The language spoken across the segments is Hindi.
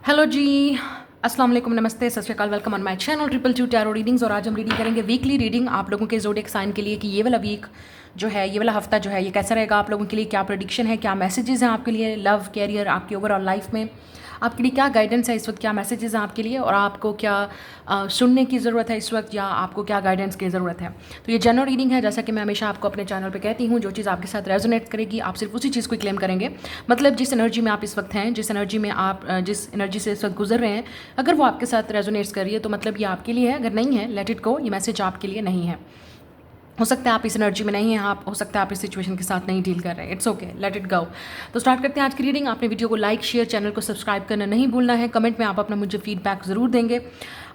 हेलो जी, अस्सलाम वालेकुम, नमस्ते, सत श्री अकाल, welcome on my channel triple two tarot readings. और आज हम रीडिंग करेंगे वीकली रीडिंग आप लोगों के ज़ोडिएक साइन के लिए कि ये वाला वीक जो है, ये वाला हफ्ता जो है, ये कैसा रहेगा आप लोगों के लिए, क्या प्रेडिक्शन है, क्या मैसेजेस हैं आपके लिए लव कैरियर आपकी ओवरऑल लाइफ में, आपके लिए क्या गाइडेंस है इस वक्त, क्या मैसेजेस हैं आपके लिए और आपको क्या सुनने की ज़रूरत है इस वक्त, या आपको क्या गाइडेंस की ज़रूरत है। तो ये जनरल रीडिंग है, जैसा कि मैं हमेशा आपको अपने चैनल पे कहती हूँ, जो चीज़ आपके साथ रेजोनेट करेगी आप सिर्फ उसी चीज़ को क्लेम करेंगे। मतलब जिस एनर्जी में आप इस वक्त हैं, जिस एनर्जी में आप जिस एनर्जी से इस वक्त गुजर रहे हैं, अगर वो आपके साथ रेजोनेट्स कर रही है तो मतलब ये आपके लिए है, अगर नहीं है लेट इट गो, ये मैसेज आपके लिए नहीं है। हो सकता है आप इस एनर्जी में नहीं हैं, आप हो सकता है आप इस सिचुएशन के साथ नहीं डील कर रहे हैं, it's okay, let it go. तो स्टार्ट करते हैं आज की रीडिंग। आपने वीडियो को लाइक शेयर, चैनल को सब्सक्राइब करना नहीं भूलना है। कमेंट में आप अपना मुझे फीडबैक ज़रूर देंगे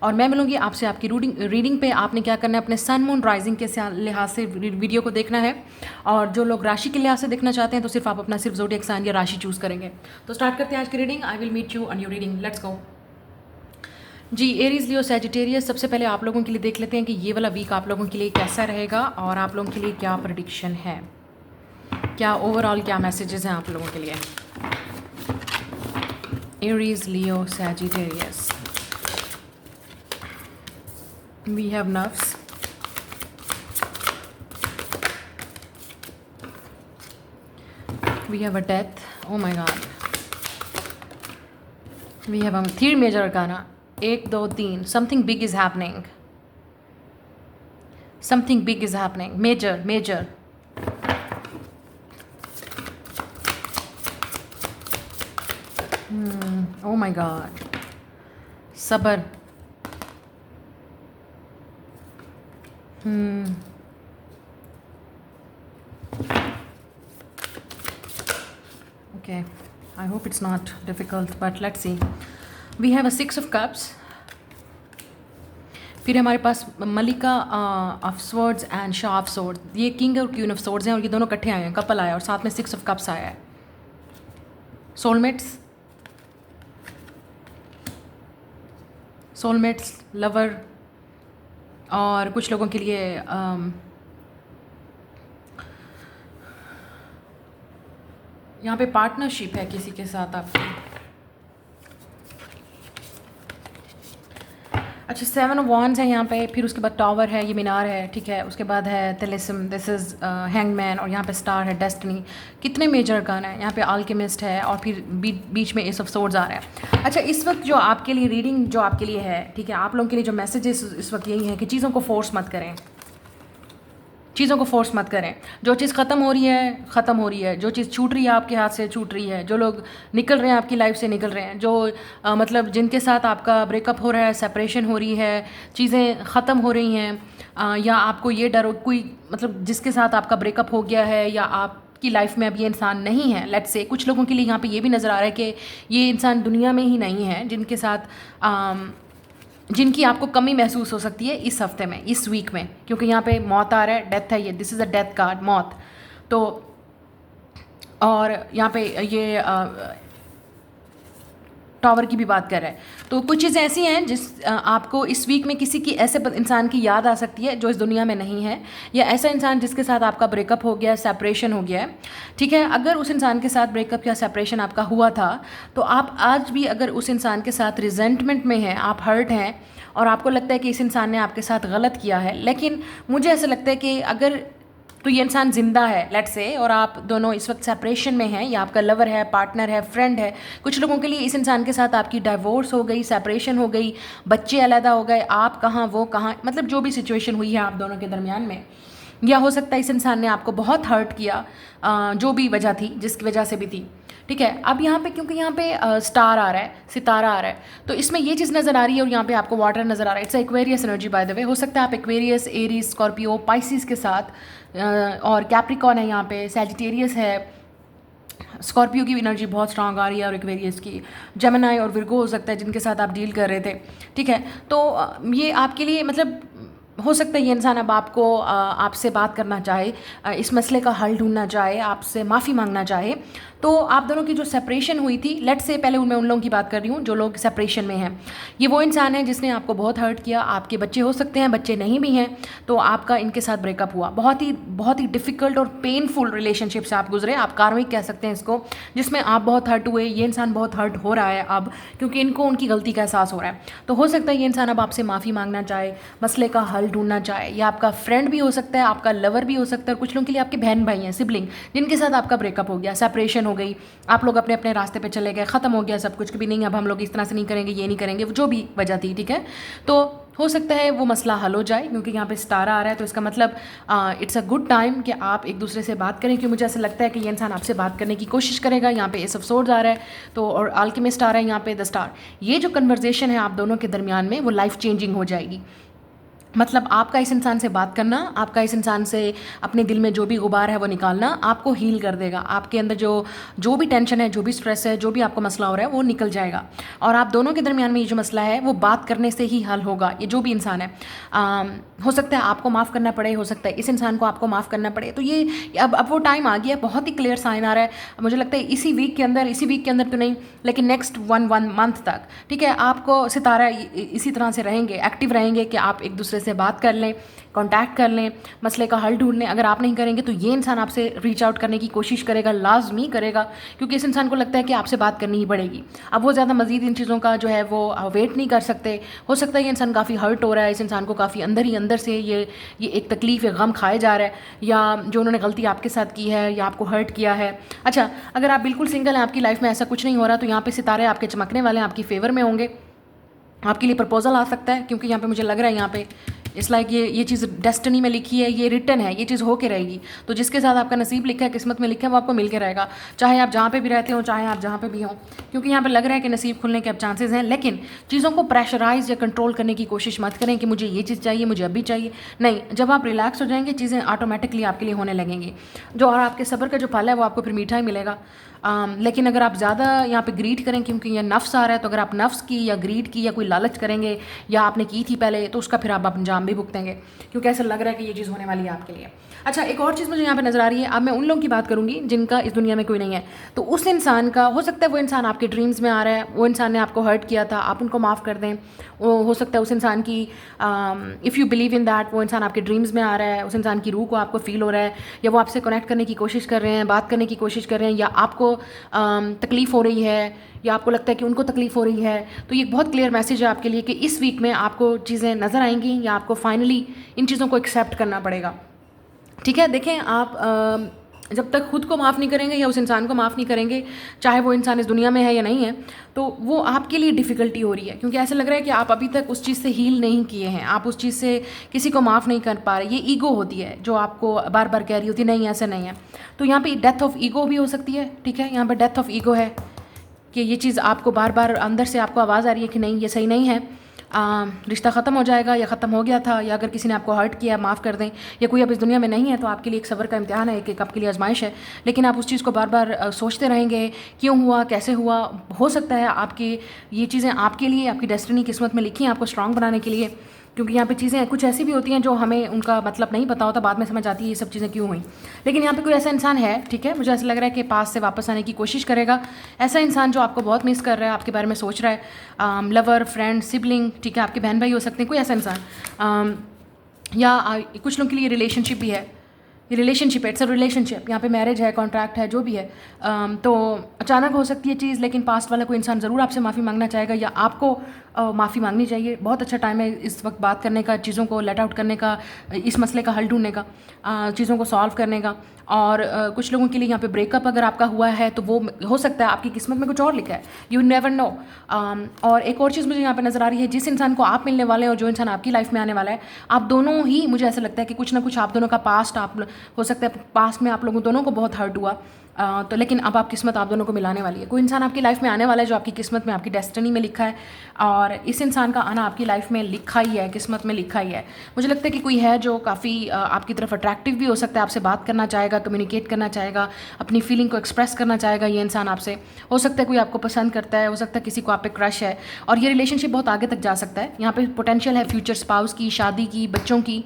और मैं मिलूंगी आपसे आपकी रीडिंग पे। आपने क्या करना है, अपने सन मून राइजिंग के लिहाज से वीडियो को देखना है, और जो लोग राशि के लिहाज से देखना चाहते हैं तो सिर्फ आप अपना सिर्फ ज़ोडिएक साइन या राशि चूज़ करेंगे। तो स्टार्ट करते हैं आज की reading. I will meet you on your reading, let's go जी। एरीज, लियो, सैजिटेरियस, सबसे पहले आप लोगों के लिए देख लेते हैं कि ये वाला वीक आप लोगों के लिए कैसा रहेगा और आप लोगों के लिए क्या प्रेडिक्शन है, क्या ओवरऑल क्या मैसेजेस हैं आप लोगों के लिए। Aries, Leo, Sagittarius, we have nerves, we have a death, oh my god, we have three major arcana, 1 2 3, something big is happening, something big is happening, major major. Oh my god, सबर, okay, I hope it's not difficult but let's see. We have a 6 of cups, फिर हमारे पास मलिका ऑफ स्वॉर्ड्स एंड शाह ऑफ स्वॉर्ड्स, ये किंग और क्वीन ऑफ स्वॉर्ड्स हैं और ये दोनों इकट्ठे आए हैं, कपल आया, और साथ में 6 ऑफ कप्स आया है, सोलमेट्स, सोलमेट्स, लवर, और कुछ लोगों के लिए यहाँ पे पार्टनरशिप है किसी के साथ आपकी। अच्छा, 7 ऑफ वॉन्ड्स है यहाँ पे, फिर उसके बाद टावर है, ये मीनार है, ठीक है, उसके बाद है तिलिस्म, दिस इज़ हैंगमैन, और यहाँ पे स्टार है, डेस्टिनी। कितने मेजर अरकान है यहाँ पे, अल्केमिस्ट है, और फिर बीच में एस ऑफ सोर्ड्स आ रहा है। अच्छा, इस वक्त जो आपके लिए रीडिंग जो आपके लिए है, ठीक है, आप लोगों के लिए जो मैसेजेस इस वक्त यही है कि चीज़ों को फोर्स मत करें, चीज़ों को फोर्स मत करें। जो चीज़ ख़त्म हो रही है ख़त्म हो रही है, जो चीज़ छूट रही है आपके हाथ से छूट रही है, जो लोग निकल रहे हैं आपकी लाइफ से निकल रहे हैं, जो मतलब जिनके साथ आपका ब्रेकअप हो रहा है, सेपरेशन हो रही है, चीज़ें ख़त्म हो रही हैं, या आपको ये डर हो कोई मतलब जिसके साथ आपका ब्रेकअप हो गया है या आपकी लाइफ में अब ये इंसान नहीं है, लेट्स से कुछ लोगों के लिए यहाँ पे ये भी नज़र आ रहा है कि ये इंसान दुनिया में ही नहीं है, जिनके साथ जिनकी आपको कमी महसूस हो सकती है इस हफ्ते में, इस वीक में, क्योंकि यहाँ पे मौत आ रहा है, डेथ है, ये this is a death card, मौत। तो और यहाँ पे ये टावर की भी बात कर रहा है। तो कुछ चीज़ें ऐसी हैं जिस आपको इस वीक में किसी की ऐसे इंसान की याद आ सकती है जो इस दुनिया में नहीं है, या ऐसा इंसान जिसके साथ आपका ब्रेकअप हो गया है, सेपरेशन हो गया है, ठीक है। अगर उस इंसान के साथ ब्रेकअप या सेपरेशन आपका हुआ था तो आप आज भी अगर उस इंसान के साथ रिजेंटमेंट में हैं, आप हर्ट हैं और आपको लगता है कि इस इंसान ने आपके साथ गलत किया है, लेकिन मुझे ऐसा लगता है कि अगर तो ये इंसान ज़िंदा है लेट्स से, और आप दोनों इस वक्त सेपरेशन में हैं, या आपका लवर है, पार्टनर है, फ्रेंड है, कुछ लोगों के लिए इस इंसान के साथ आपकी डाइवोर्स हो गई, सेपरेशन हो गई, बच्चे अलहदा हो गए, आप कहाँ वो कहाँ, मतलब जो भी सिचुएशन हुई है आप दोनों के दरमियान में, या हो सकता है इस इंसान ने आपको बहुत हर्ट किया, जो भी वजह थी, जिसकी वजह से भी थी, ठीक है। अब यहाँ पे क्योंकि यहाँ पे स्टार आ रहा है, सितारा आ रहा है, तो इसमें ये चीज़ नज़र आ रही है, और यहाँ पे आपको वाटर नज़र आ रहा है, it's Aquarius energy by the way. हो सकता है आप एक्वेरियस, एरीज, स्कॉर्पियो, पाइसिस के साथ, और कैप्रिकॉन है यहाँ पे, सैजिटेरियस है, स्कॉर्पियो की एनर्जी बहुत स्ट्रांग आ रही है, और एक्वेरियस की, जेमिनी और विर्गो हो सकता है जिनके साथ आप डील कर रहे थे, ठीक है। तो ये आपके लिए मतलब हो सकता है ये इंसान अब आपको आपसे बात करना चाहे, इस मसले का हल ढूंढना चाहे, आपसे माफ़ी मांगना चाहे, तो आप दोनों की जो सेपरेशन हुई थी, लेट्स से पहले मैं उन लोगों की बात कर रही हूँ जो लोग सेपरेशन में हैं। ये वो इंसान है जिसने आपको बहुत हर्ट किया, आपके बच्चे हो सकते हैं, बच्चे नहीं भी हैं, तो आपका इनके साथ ब्रेकअप हुआ। बहुत ही डिफ़िकल्ट और पेनफुल रिलेशनशिप से आप गुजरे, आप कार्मिक कह सकते हैं इसको, जिसमें आप बहुत हर्ट हुए। ये इंसान बहुत हर्ट हो रहा है अब, क्योंकि इनको उनकी गलती का एहसास हो रहा है। तो हो सकता है ये इंसान अब आपसे माफ़ी मांगना चाहे, मसले का हल ढूंढना चाहे, या आपका फ्रेंड भी हो सकता है, आपका लवर भी हो सकता है, और कुछ लोगों के लिए आपके बहन भाई हैं, सिबलिंग, जिनके साथ आपका ब्रेकअप हो गया, सेपरेशन हो गई, आप लोग अपने अपने रास्ते पे चले गए, ख़त्म हो गया सब कुछ, कभी नहीं अब हम लोग इस तरह से नहीं करेंगे, ये नहीं करेंगे, जो भी वजह थी, ठीक है। तो हो सकता है वो मसला हल हो जाए, क्योंकि यहाँ पे स्टार आ रहा है, तो इसका मतलब इट्स अ गुड टाइम कि आप एक दूसरे से बात करें, क्योंकि मुझे ऐसा लगता है कि ये इंसान आपसे बात करने की कोशिश करेगा। यहाँ पे एस ऑफ सोर्ड्स आ रहा है, तो और अल्केमिस्ट आ रहा है यहाँ पे द स्टार। ये जो कन्वर्जेशन है आप दोनों के दरमियान में, वो लाइफ चेंजिंग हो जाएगी। मतलब आपका इस इंसान से बात करना, आपका इस इंसान से अपने दिल में जो भी गुबार है वो निकालना आपको हील कर देगा। आपके अंदर जो भी टेंशन है, जो भी स्ट्रेस है, जो भी आपको मसला हो रहा है, वो निकल जाएगा। और आप दोनों के दरमियान में ये जो मसला है वो बात करने से ही हल होगा। ये जो भी इंसान है, हो सकता है आपको माफ़ करना पड़े, हो सकता है इस इंसान को आपको माफ़ करना पड़े। तो ये अब वो टाइम आ गया, बहुत ही क्लियर साइन आ रहा है। मुझे लगता है इसी वीक के अंदर तो नहीं, लेकिन नेक्स्ट वन मंथ तक, ठीक है, आपको सितारा इसी तरह से रहेंगे, एक्टिव रहेंगे कि आप एक दूसरे से बात कर लें, कांटेक्ट कर लें, मसले का हल ढूंढ लें। अगर आप नहीं करेंगे तो ये इंसान आपसे रीच आउट करने की कोशिश करेगा, लाजमी करेगा, क्योंकि इस इंसान को लगता है कि आपसे बात करनी ही पड़ेगी। अब वो ज़्यादा मजीद इन चीज़ों का जो है वो वेट नहीं कर सकते। हो सकता है ये इंसान काफ़ी हर्ट हो रहा है, इस इंसान को काफ़ी अंदर ही अंदर से ये एक तकलीफ़, एक गम खाए जा रहा है, या जो उन्होंने गलती आपके साथ की है या आपको हर्ट किया है। अच्छा, अगर आप बिल्कुल सिंगल हैं, आपकी लाइफ में ऐसा कुछ नहीं हो रहा, तो यहाँ पे सितारे आपके चमकने वाले हैं, आपकी फेवर में होंगे, आपके लिए प्रपोजल आ सकता है, क्योंकि यहाँ पे मुझे लग रहा है यहाँ पे इट्स लाइक ये चीज़ डेस्टिनी में लिखी है, ये रिटन है, ये चीज़ होके रहेगी। तो जिसके साथ आपका नसीब लिखा है, किस्मत में लिखा है, वो आपको मिल के रहेगा, चाहे आप जहाँ पे भी रहते हो, चाहे आप जहाँ पे भी हों, क्योंकि यहाँ पे लग रहा है कि नसीब खुलने के अब चांसेस हैं। लेकिन चीज़ों को प्रेशराइज या कंट्रोल करने की कोशिश मत करें कि मुझे ये चीज़ चाहिए, मुझे अभी चाहिए। नहीं, जब आप रिलैक्स हो जाएंगे, चीज़ें ऑटोमेटिकली आपके लिए होने लगेंगी, जो और आपके सब्र का जो फल है वो आपको फिर मीठा ही मिलेगा। लेकिन अगर आप ज़्यादा यहाँ पे ग्रीड करें, क्योंकि ये नफ्स आ रहा है, तो अगर आप नफ्स की या ग्रीड की या कोई लालच करेंगे, या आपने की थी पहले, तो उसका फिर आप अंजाम भी भुगतेंगे, क्योंकि ऐसा लग रहा है कि ये चीज़ होने वाली है आपके लिए। अच्छा, एक और चीज़ मुझे यहाँ पे नज़र आ रही है। अब मैं उन लोगों की बात करूँगी जिनका इस दुनिया में कोई नहीं है। तो उस इंसान का हो सकता है, वो इंसान आपके ड्रीम्स में आ रहा है, वो इंसान ने आपको हर्ट किया था, आप उनको माफ़ कर दें। वो हो सकता है उस इंसान की, if you believe in that, वो इंसान आपके ड्रीम्स में आ रहा है, उस इंसान की रूह को आपको फील हो रहा है, या वो आपसे कनेक्ट करने की कोशिश कर रहे हैं, बात करने की कोशिश कर रहे हैं, या आपको तकलीफ़ हो रही है, या आपको लगता है कि उनको तकलीफ़ हो रही है। तो ये बहुत क्लियर मैसेज है आपके लिए कि इस वीक में आपको चीज़ें नज़र आएंगी, या आपको फाइनली इन चीज़ों को एक्सेप्ट करना पड़ेगा। ठीक है, देखें, आप जब तक खुद को माफ़ नहीं करेंगे या उस इंसान को माफ़ नहीं करेंगे, चाहे वो इंसान इस दुनिया में है या नहीं है, तो वो आपके लिए डिफ़िकल्टी हो रही है, क्योंकि ऐसा लग रहा है कि आप अभी तक उस चीज़ से हील नहीं किए हैं, आप उस चीज़ से किसी को माफ़ नहीं कर पा रहे। ये ईगो होती है जो आपको बार बार कह रही होती है, नहीं ऐसा नहीं है। तो यहाँ पे डेथ ऑफ ईगो भी हो सकती है, ठीक है, यहाँ पर डेथ ऑफ ईगो है कि ये चीज़ आपको बार बार अंदर से आपको आवाज़ आ रही है कि नहीं, ये सही नहीं है, रिश्ता ख़त्म हो जाएगा या ख़त्म हो गया था, या अगर किसी ने आपको हर्ट किया माफ़ कर दें, या कोई अब इस दुनिया में नहीं है, तो आपके लिए एक सब्र का इम्तिहान है, एक आपके लिए आजमाइश है। लेकिन आप उस चीज़ को बार बार सोचते रहेंगे, क्यों हुआ, कैसे हुआ। हो सकता है आपकी ये चीज़ें आपके लिए, आपकी डेस्टिनी, किस्मत में लिखी हैं आपको स्ट्रॉन्ग बनाने के लिए, क्योंकि यहाँ पे चीज़ें कुछ ऐसी भी होती हैं जो हमें उनका मतलब नहीं पता होता, बाद में समझ आती है ये सब चीज़ें क्यों हुई। लेकिन यहाँ पे कोई ऐसा इंसान है, ठीक है, मुझे ऐसा लग रहा है कि पास से वापस आने की कोशिश करेगा, ऐसा इंसान जो आपको बहुत मिस कर रहा है, आपके बारे में सोच रहा है, लवर, फ्रेंड, सिबलिंग, ठीक है, आपके बहन भाई हो सकते हैं, कोई ऐसा इंसान, या कुछ लोगों के लिए रिलेशनशिप भी है, ये रिलेशनशिप है, इट्स अ रिलेशनशिप, यहाँ पे मैरिज है, कॉन्ट्रैक्ट है, जो भी है। तो अचानक हो सकती है चीज़, लेकिन पास्ट वाला कोई इंसान ज़रूर आपसे माफ़ी मांगना चाहेगा, या आपको माफ़ी मांगनी चाहिए। बहुत अच्छा टाइम है इस वक्त बात करने का, चीज़ों को लेट आउट करने का, इस मसले का हल ढूंढने का, चीज़ों को सॉल्व करने का। और कुछ लोगों के लिए यहाँ पे ब्रेकअप अगर आपका हुआ है, तो वो हो सकता है आपकी किस्मत में कुछ और लिखा है, यू नेवर नो। और एक और चीज़ मुझे यहाँ पे नज़र आ रही है, जिस इंसान को आप मिलने वाले हैं और जो इंसान आपकी लाइफ में आने वाला है, आप दोनों ही, मुझे ऐसा लगता है कि कुछ ना कुछ आप दोनों का पास्ट, आप हो सकता है पास्ट में आप लोगों दोनों को बहुत हर्ट हुआ, तो लेकिन अब आप किस्मत आप दोनों को मिलाने वाली है। कोई इंसान आपकी लाइफ में आने वाला है जो आपकी किस्मत में, आपकी डेस्टिनी में लिखा है, और इस इंसान का आना आपकी लाइफ में लिखा ही है, किस्मत में लिखा ही है। मुझे लगता है कि कोई है जो काफ़ी आपकी तरफ अट्रैक्टिव भी हो सकता है, आपसे बात करना चाहेगा, कम्युनिकेट करना चाहेगा, अपनी फीलिंग को एक्सप्रेस करना चाहेगा। ये इंसान आपसे, हो सकता है कोई आपको पसंद करता है, हो सकता है किसी को आप पे क्रश है, और ये रिलेशनशिप बहुत आगे तक जा सकता है। यहाँ पे पोटेंशियल है फ्यूचर स्पाउस की, शादी की, बच्चों की।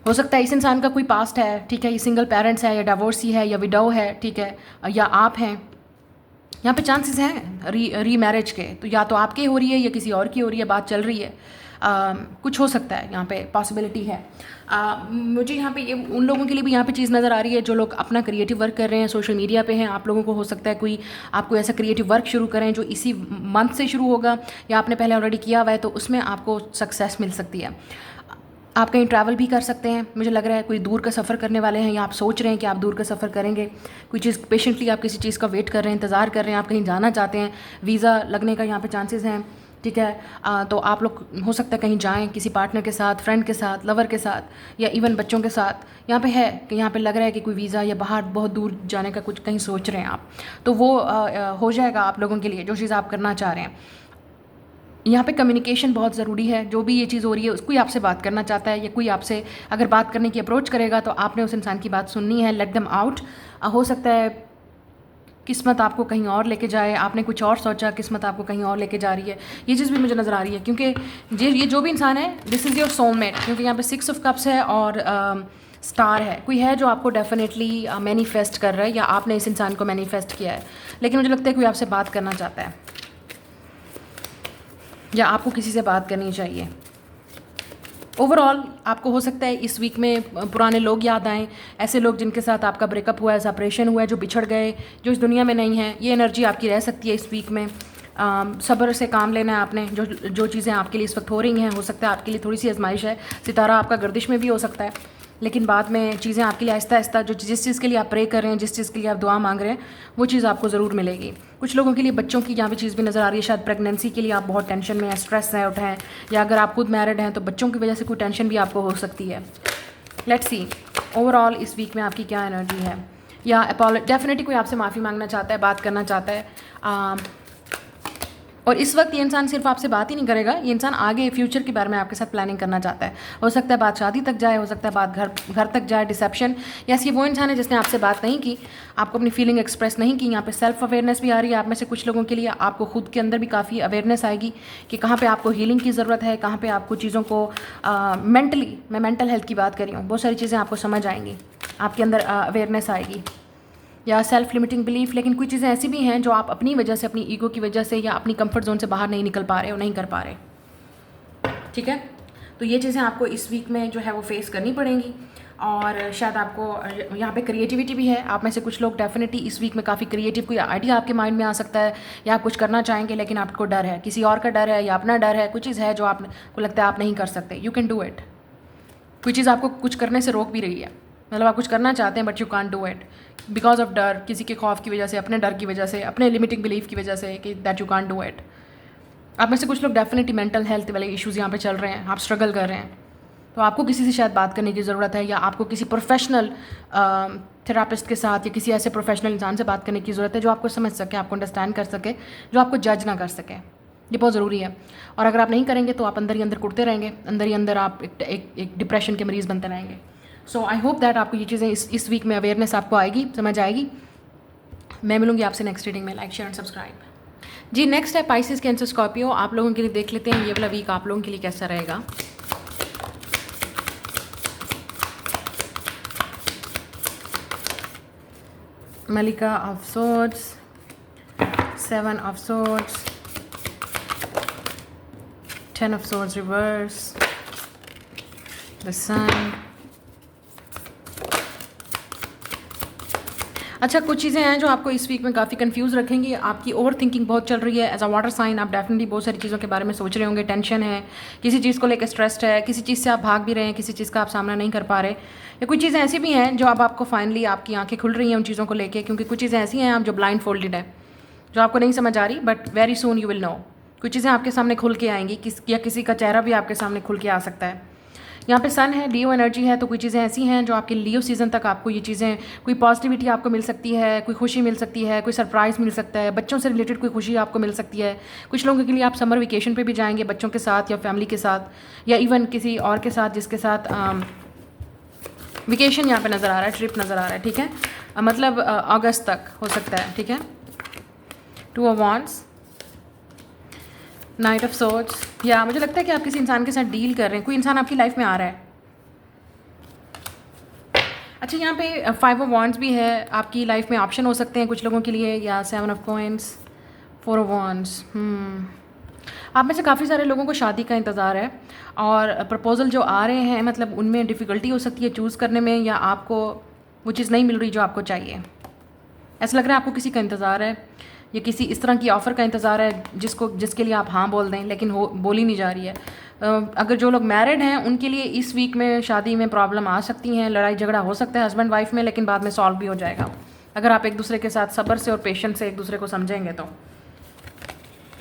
हो सकता है इस इंसान का कोई पास्ट है, ठीक है, ये सिंगल पेरेंट्स है या डिवोर्सी है या विडो है, ठीक है, या आप हैं। यहाँ पे चांसेस हैं री मैरिज के, तो या तो आपकी हो रही है या किसी और की हो रही है, बात चल रही है। कुछ हो सकता है, यहाँ पे पॉसिबिलिटी है। मुझे यहाँ पे ये उन लोगों के लिए भी यहाँ पे चीज़ नज़र आ रही है जो लोग अपना क्रिएटिव वर्क कर रहे हैं, सोशल मीडिया पे हैं। आप लोगों को हो सकता है कोई आपको ऐसा क्रिएटिव वर्क शुरू करें जो इसी मंथ से शुरू होगा, या आपने पहले ऑलरेडी किया हुआ है, तो उसमें आपको सक्सेस मिल सकती है। आप कहीं ट्रैवल भी कर सकते हैं, मुझे लग रहा है कोई दूर का सफ़र करने वाले हैं, या आप सोच रहे हैं कि आप दूर का सफ़र करेंगे, कोई चीज़ पेशेंटली आप किसी चीज़ का वेट कर रहे हैं, इंतज़ार कर रहे हैं, आप कहीं जाना चाहते हैं, वीज़ा लगने का यहाँ पे चांसेस हैं, ठीक है। तो आप लोग हो सकता है कहीं जाएं किसी पार्टनर के साथ, फ्रेंड के साथ, लवर के साथ, या इवन बच्चों के साथ। यहाँ पे है कि यहाँ पे लग रहा है कि कोई वीज़ा या बाहर बहुत दूर जाने का कुछ कहीं सोच रहे हैं आप, तो वो हो जाएगा आप लोगों के लिए जो चीज़ आप करना चाह रहे हैं। यहाँ पे कम्युनिकेशन बहुत ज़रूरी है। जो भी ये चीज़ हो रही है, कोई आपसे बात करना चाहता है या कोई आपसे अगर बात करने की अप्रोच करेगा तो आपने उस इंसान की बात सुननी है, लेट देम आउट। हो सकता है किस्मत आपको कहीं और लेके जाए, आपने कुछ और सोचा, किस्मत आपको कहीं और लेके जा रही है, ये चीज़ भी मुझे नज़र आ रही है। क्योंकि ये जो भी इंसान है, दिस इज़ योर सोलमेट, क्योंकि यहाँ पे 6 ऑफ कप्स है और स्टार है। कोई है जो आपको डेफिनेटली मैनिफेस्ट कर रहा है, या आपने इस इंसान को मैनिफेस्ट किया है, लेकिन मुझे लगता है कोई आपसे बात करना चाहता है या आपको किसी से बात करनी चाहिए। ओवरऑल आपको हो सकता है इस वीक में पुराने लोग याद आएँ, ऐसे लोग जिनके साथ आपका ब्रेकअप हुआ है, सेपरेशन हुआ है, जो बिछड़ गए, जो इस दुनिया में नहीं है। ये एनर्जी आपकी रह सकती है इस वीक में। सब्र से काम लेना है आपने। जो चीज़ें आपके लिए इस वक्त हो रही हैं, हो सकता है आपके लिए थोड़ी सी आजमाइश है, सितारा आपका गर्दिश में भी हो सकता है, लेकिन बाद में चीज़ें आपके लिए आहिस्ता आहिस्ता, जिस चीज़ के लिए आप प्रे कर रहे हैं, जिस चीज़ के लिए आप दुआ मांग रहे हैं, वो चीज़ आपको ज़रूर मिलेगी। कुछ लोगों के लिए बच्चों की यहाँ पे चीज़ भी नज़र आ रही है, शायद प्रेगनेंसी के लिए आप बहुत टेंशन में हैं, स्ट्रेस है उठाएं, या अगर आप खुद मैरिड हैं तो बच्चों की वजह से कोई टेंशन भी आपको हो सकती है। लेट्स सी ओवरऑल इस वीक में आपकी क्या एनर्जी है। या डेफिनेटली कोई आपसे माफ़ी मांगना चाहता है, बात करना चाहता है। और इस वक्त ये इंसान सिर्फ आपसे बात ही नहीं करेगा, ये इंसान आगे फ्यूचर के बारे में आपके साथ प्लानिंग करना चाहता है। हो सकता है बात शादी तक जाए, हो सकता है बात घर तक जाए, डिसेप्शन। या ये वो इंसान है जिसने आपसे बात नहीं की, आपको अपनी फीलिंग एक्सप्रेस नहीं की। यहाँ पे सेल्फ अवेयरनेस भी आ रही है आप में से कुछ लोगों के लिए। आपको खुद के अंदर भी काफ़ी अवेयरनेस आएगी कि कहाँ पर आपको हीलिंग की ज़रूरत है, कहाँ पर आपको चीज़ों को मेंटली, मैं मेंटल हेल्थ की बात कर रही हूँ, बहुत सारी चीज़ें आपको समझ आएंगी, आपके अंदर अवेयरनेस आएगी। या सेल्फ लिमिटिंग बिलीफ। लेकिन कुछ चीज़ें ऐसी भी हैं जो आप अपनी वजह से, अपनी ईगो की वजह से, या अपनी कंफर्ट जोन से बाहर नहीं निकल पा रहे हो, नहीं कर पा रहे, ठीक है। तो ये चीज़ें आपको इस वीक में जो है वो फेस करनी पड़ेंगी। और शायद आपको यहाँ पे क्रिएटिविटी भी है। आप में से कुछ लोग डेफिनेटली इस वीक में काफ़ी क्रिएटिव, कोई आइडिया आपके माइंड में आ सकता है, या आप कुछ करना चाहेंगे लेकिन आपको डर है, किसी और का डर है या अपना डर है, कुछ चीज़ है जो आपको लगता है आप नहीं कर सकते। You can do it. कोई चीज़ आपको कुछ करने से रोक भी रही है, मतलब आप कुछ करना चाहते हैं but you can't do it because of डर, किसी के खौफ की वजह से, अपने डर की वजह से, अपने लिमिटिंग बिलीफ की वजह से कि that you can't do it. आप में से कुछ लोग डेफिनेटली मेंटल हेल्थ वाले इश्यूज़ यहाँ पे चल रहे हैं, आप स्ट्रगल कर रहे हैं, तो आपको किसी से शायद बात करने की ज़रूरत है, या आपको किसी प्रोफेशनल थेरापिस्ट के साथ या किसी ऐसे प्रोफेशनल इंसान से बात करने की ज़रूरत है जो आपको समझ सके, आपको अंडरस्टैंड कर सके, जो आपको जज ना कर सके। ये बहुत ज़रूरी है। और अगर आप नहीं करेंगे तो आप अंदर ही अंदर कुटते रहेंगे, अंदर ही अंदर आप एक डिप्रेशन के मरीज़ बनते रहेंगे। सो आई होप दैट आपको ये चीज़ें इस वीक में अवेयरनेस आपको आएगी, समझ आएगी। मैं मिलूंगी आपसे नेक्स्ट रीडिंग में। Like, share and subscribe. जी, नेक्स्ट है पाइसेस, कैंसर, स्कॉर्पियो। आप लोगों के लिए देख लेते हैं ये वाला वीक आप लोगों के लिए कैसा रहेगा। मलिका of swords, 7 of swords, 10 of swords reverse, the sun. अच्छा, कुछ चीज़ें हैं जो आपको इस वीक में काफ़ी कंफ्यूज रखेंगी। आपकी ओवर थिंकिंग बहुत चल रही है। एज अ वाटर साइन आप डेफिनेटली बहुत सारी चीज़ों के बारे में सोच रहे होंगे, टेंशन है, किसी चीज़ को लेकर स्ट्रेस्ड है, किसी चीज़ से आप भाग भी रहे हैं, किसी चीज़ का आप सामना नहीं कर पा रहे, या कुछ चीज़ें ऐसी भी हैं जो अब आपको फाइनली आपकी आंखें खुल रही हैं उन चीज़ों को लेके, क्योंकि कुछ चीज़ें ऐसी हैं आप जो ब्लाइंड फोल्डेड है, जो आपको नहीं समझ आ रही, but very soon you will know. कुछ चीज़ें आपके सामने खुल के आएंगी, या किसी का चेहरा भी आपके सामने खुल के आ सकता है। यहाँ पे सन है, लियो एनर्जी है, तो कोई चीज़ें ऐसी हैं जो आपके लियो सीज़न तक आपको ये चीज़ें, कोई पॉजिटिविटी आपको मिल सकती है, कोई खुशी मिल सकती है, कोई सरप्राइज़ मिल सकता है, बच्चों से रिलेटेड कोई खुशी आपको मिल सकती है। कुछ लोगों के लिए आप समर वेकेशन पे भी जाएंगे बच्चों के साथ या फैमिली के साथ, या इवन किसी और के साथ जिसके साथ वेकेशन यहाँ पे नज़र आ रहा है, ट्रिप नज़र आ रहा है, ठीक है। मतलब अगस्त तक हो सकता है, ठीक है। 2 of wands, night of swords. या मुझे लगता है कि आप किसी इंसान के साथ डील कर रहे हैं, कोई इंसान आपकी लाइफ में आ रहा है, अच्छा, यहाँ पे 5 ऑफ वॉन्ड्स भी है, आपकी लाइफ में ऑप्शन हो सकते हैं कुछ लोगों के लिए, या 7 ऑफ कॉइन्स, 4 ऑफ वॉन्ड्स। आप में से काफ़ी सारे लोगों को शादी का इंतज़ार है और प्रपोज़ल जो आ रहे हैं मतलब उनमें डिफ़िकल्टी हो सकती है चूज़ करने में, या आपको वो चीज़ नहीं मिल रही जो आपको चाहिए। ऐसा लग रहा है आपको किसी का इंतज़ार है या किसी इस तरह की ऑफ़र का इंतज़ार है जिसके लिए आप हाँ बोल दें, लेकिन बोली नहीं जा रही है। अगर जो लोग मैरिड हैं उनके लिए इस वीक में शादी में प्रॉब्लम आ सकती हैं, लड़ाई झगड़ा हो सकता है हस्बैंड वाइफ में, लेकिन बाद में सॉल्व भी हो जाएगा अगर आप एक दूसरे के साथ सब्र से और पेशेंस से एक दूसरे को समझेंगे तो।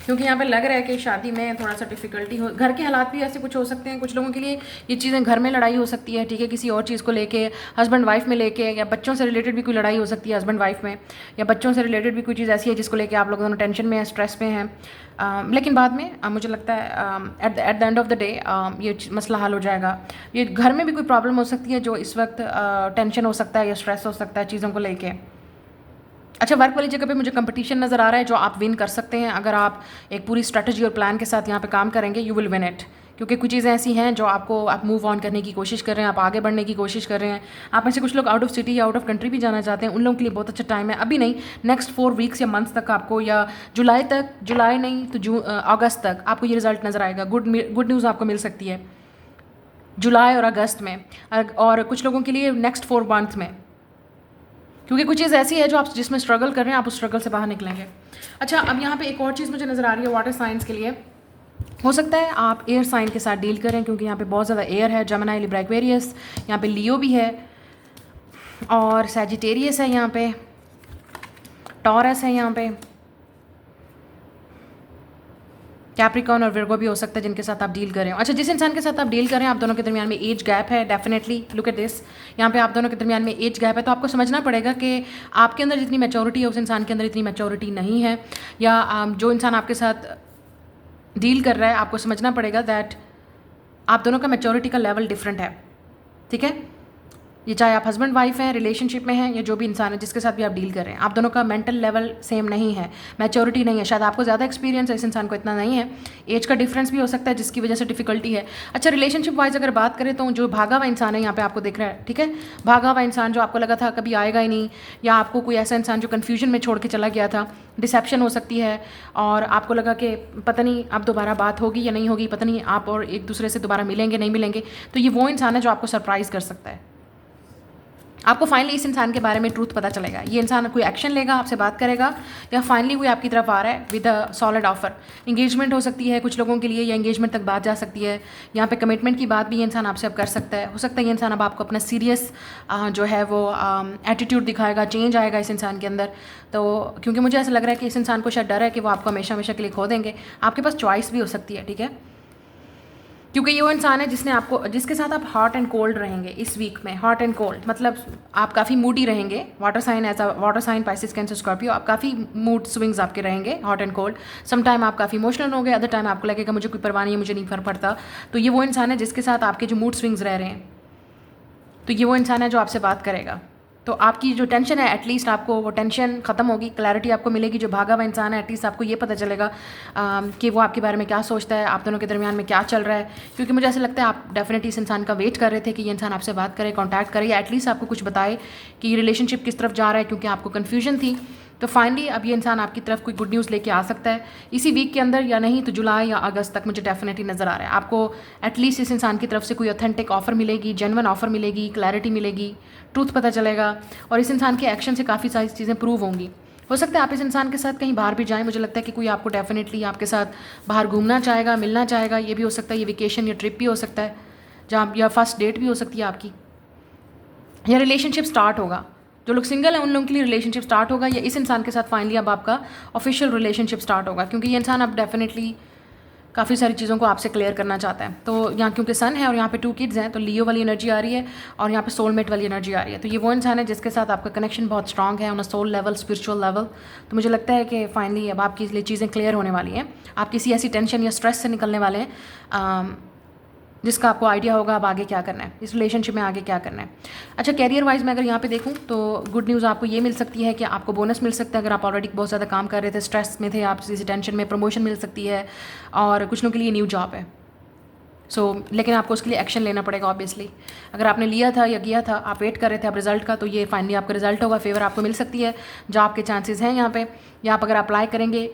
क्योंकि यहाँ पे लग रहा है कि शादी में थोड़ा सा डिफ़िकल्टी हो, घर के हालात भी ऐसे कुछ हो सकते हैं कुछ लोगों के लिए। ये चीज़ें घर में लड़ाई हो सकती है, ठीक है, किसी और चीज़ को लेके, हस्बैंड वाइफ में लेके, या बच्चों से रिलेटेड भी कोई लड़ाई हो सकती है हस्बैंड वाइफ में, या बच्चों से रिलेटेड भी कोई चीज़ ऐसी है जिसको लेके आप लोग दोनों टेंशन में हैं, स्ट्रेस में हैं। लेकिन बाद में मुझे लगता है at the end of the day ये मसला हल हो जाएगा। ये घर में भी कोई प्रॉब्लम हो सकती है जो इस वक्त टेंशन हो सकता है या स्ट्रेस हो सकता है चीज़ों को लेके। अच्छा, वर्क वाली जगह पे मुझे कंपटीशन नज़र आ रहा है जो आप विन कर सकते हैं अगर आप एक पूरी स्ट्रेटजी और प्लान के साथ यहाँ पे काम करेंगे। यू विल विन इट, क्योंकि कुछ चीज़ें ऐसी हैं जो आप मूव ऑन करने की कोशिश कर रहे हैं, आप आगे बढ़ने की कोशिश कर रहे हैं। आप में से कुछ लोग आउट ऑफ सिटी या आउट ऑफ कंट्री भी जाना चाहते हैं, उन लोगों के लिए बहुत अच्छा टाइम है। अभी नहीं, नेक्स्ट 4 वीक्स या मंथ्स तक आपको, या जुलाई नहीं तो अगस्त तक आपको ये रिजल्ट नज़र आएगा। गुड न्यूज़ आपको मिल सकती है जुलाई और अगस्त में, और कुछ लोगों के लिए नेक्स्ट 4 मंथ में, क्योंकि कुछ चीज़ ऐसी है जो आप जिसमें स्ट्रगल कर रहे हैं आप उस स्ट्रगल से बाहर निकलेंगे। अच्छा, अब यहाँ पे एक और चीज़ मुझे नज़र आ रही है वाटर साइंस के लिए। हो सकता है आप एयर साइन के साथ डील करें, क्योंकि यहाँ पे बहुत ज़्यादा एयर है। जेमिनी, लिब्रा, एक्वेरियस, यहाँ पे लियो भी है और सैजिटेरियस है, यहाँ पे टॉरस है, यहाँ पे कैप्रिकॉर्न और विर्गो भी हो सकता है जिनके साथ आप डील कर रहे हो। अच्छा, जिस इंसान के साथ आप डील कर रहे हैं आप दोनों के दरमियान में एज गैप है। डेफिनेटली लुक एट दिस, यहाँ पे आप दोनों के दरमियान में एज गैप है, तो आपको समझना पड़ेगा कि आपके अंदर जितनी मैच्योरिटी है उस इंसान के अंदर इतनी मैच्योरिटी नहीं है, या जो इंसान आपके साथ डील कर रहा है आपको समझना पड़ेगा दैट आप दोनों का मैच्योरिटी का लेवल डिफरेंट है, ठीक है। ये चाहे आप हस्बैंड वाइफ हैं, रिलेशनशिप में हैं, या जो भी इंसान है जिसके साथ भी आप डील कर रहे हैं, आप दोनों का मेंटल लेवल सेम नहीं है, मैच्योरिटी नहीं है। शायद आपको ज़्यादा एक्सपीरियंस है, इस इंसान को इतना नहीं है। एज का डिफरेंस भी हो सकता है जिसकी वजह से डिफिकल्टी है। अच्छा, रिलेशनशिप वाइज अगर बात करें तो जो भागा हुआ इंसान है यहाँ पे आपको दिख रहा है, ठीक है, भागा हुआ इंसान जो आपको लगा था कभी आएगा ही नहीं, या आपको कोई ऐसा इंसान जो कन्फ्यूजन में छोड़ के चला गया था, डिसेप्शन हो सकती है, और आपको लगा कि पता नहीं अब दोबारा बात होगी या नहीं होगी, पता नहीं आप और एक दूसरे से दोबारा मिलेंगे नहीं मिलेंगे, तो ये वो इंसान है जो आपको सरप्राइज़ कर सकता है। आपको फाइनली इस इंसान के बारे में ट्रूथ पता चलेगा। ये इंसान कोई एक्शन लेगा, आपसे बात करेगा, या फाइनली कोई आपकी तरफ आ रहा है with a solid offer. Engagement हो सकती है कुछ लोगों के लिए, या इंगेजमेंट तक बात जा सकती है। यहाँ पे कमिटमेंट की बात भी ये इंसान आपसे अब कर सकता है। हो सकता है ये इंसान अब आपको अपना सीरियस जो है वो एटीट्यूड दिखाएगा, चेंज आएगा इस इंसान के अंदर। तो क्योंकि मुझे ऐसा लग रहा है कि इस इंसान को शायद डर है कि वो आपको हमेशा हमेशा के लिए खो देंगे। आपके पास चॉइस भी हो सकती है, ठीक है, क्योंकि ये वो इंसान है जिसके साथ आप हॉट एंड कोल्ड रहेंगे इस वीक में। हॉट एंड कोल्ड मतलब आप काफ़ी मूडी रहेंगे। Water sign Pisces, Cancer, Scorpio, आप काफ़ी मूड स्विंग्स आपके रहेंगे, hot and cold. Some time आप काफ़ी इमोशनल होंगे, अदर टाइम आपको लगेगा मुझे कोई परवाह नहीं है, मुझे नहीं फर्क पड़ता। तो ये वो इंसान है जिसके साथ आपके जो मूड स्विंग्स रह रहे हैं, तो ये वो इंसान है जो आपसे बात करेगा। तो आपकी जो टेंशन है एटलीस्ट आपको वो टेंशन ख़त्म होगी, क्लैरिटी आपको मिलेगी। जो भागा हुआ इंसान है एटलीस्ट आपको ये पता चलेगा कि वो आपके बारे में क्या सोचता है, आप दोनों के दरमियान में क्या चल रहा है। क्योंकि मुझे ऐसा लगता है आप डेफिनेटली इस इंसान का वेट कर रहे थे कि ये इंसान आपसे बात करे, कॉन्टैक्ट करे, या एटलीस्ट आपको कुछ बताए कि ये रिलेशनशिप किस तरफ जा रहा है, क्योंकि आपको कन्फ्यूजन थी। तो फाइनली अब ये इंसान आपकी तरफ कोई गुड न्यूज़ लेके आ सकता है इसी वीक के अंदर, या नहीं तो जुलाई या अगस्त तक मुझे डेफिनेटली नज़र आ रहा है। आपको एटलीस्ट इस इंसान की तरफ से कोई ऑथेंटिक ऑफर मिलेगी, जेन्युइन ऑफर मिलेगी, क्लैरिटी मिलेगी, ट्रूथ पता चलेगा, और इस इंसान के एक्शन से काफ़ी सारी चीज़ें प्रूव होंगी। हो सकता है आप इस इंसान के साथ कहीं बाहर भी जाएं। मुझे लगता है कि कोई आपको डेफिनेटली आपके साथ बाहर घूमना चाहेगा, मिलना चाहेगा। ये भी हो सकता है, ये वेकेशन या ट्रिप भी हो सकता है, जहाँ या फर्स्ट डेट भी हो सकती है आपकी, या रिलेशनशिप स्टार्ट होगा। जो लोग सिंगल हैं उन लोगों के लिए रिलेशनशिप स्टार्ट होगा, या इस इंसान के साथ फाइनली अब आपका ऑफिशियल रिलेशनशिप स्टार्ट होगा, क्योंकि ये इंसान अब डेफिनेटली काफ़ी सारी चीज़ों को आपसे क्लियर करना चाहता है। तो यहाँ क्योंकि सन है और यहाँ पे 2 किड्स हैं, तो लियो वाली एनर्जी आ रही है और यहाँ पे सोलमेट वाली एनर्जी आ रही है। तो ये वो इंसान है जिसके साथ आपका कनेक्शन बहुत स्ट्रांग है on a soul level, spiritual level. तो मुझे लगता है कि फाइनली अब आपकी लिए चीज़ें क्लियर होने वाली हैं। आप किसी ऐसी टेंशन या स्ट्रेस से निकलने वाले हैं जिसका आपको आइडिया होगा अब आगे क्या करना है, इस रिलेशनशिप में आगे क्या करना है। अच्छा, कैरियर वाइज मैं अगर यहाँ पे देखूँ तो गुड न्यूज़ आपको ये मिल सकती है कि आपको बोनस मिल सकता है। अगर आप ऑलरेडी बहुत ज़्यादा काम कर रहे थे, स्ट्रेस में थे, आप किसी टेंशन में, प्रमोशन मिल सकती है, और कुछ लोगों के लिए न्यू जॉब है। लेकिन आपको उसके लिए एक्शन लेना पड़ेगा ऑब्वियसली। अगर आपने लिया था या किया था, आप वेट कर रहे थे अब रिजल्ट का, तो ये फाइनली आपका रिजल्ट होगा, फेवर आपको मिल सकती है, जॉब के चांसेस हैं यहाँ पे। या आप अगर अप्लाई करेंगे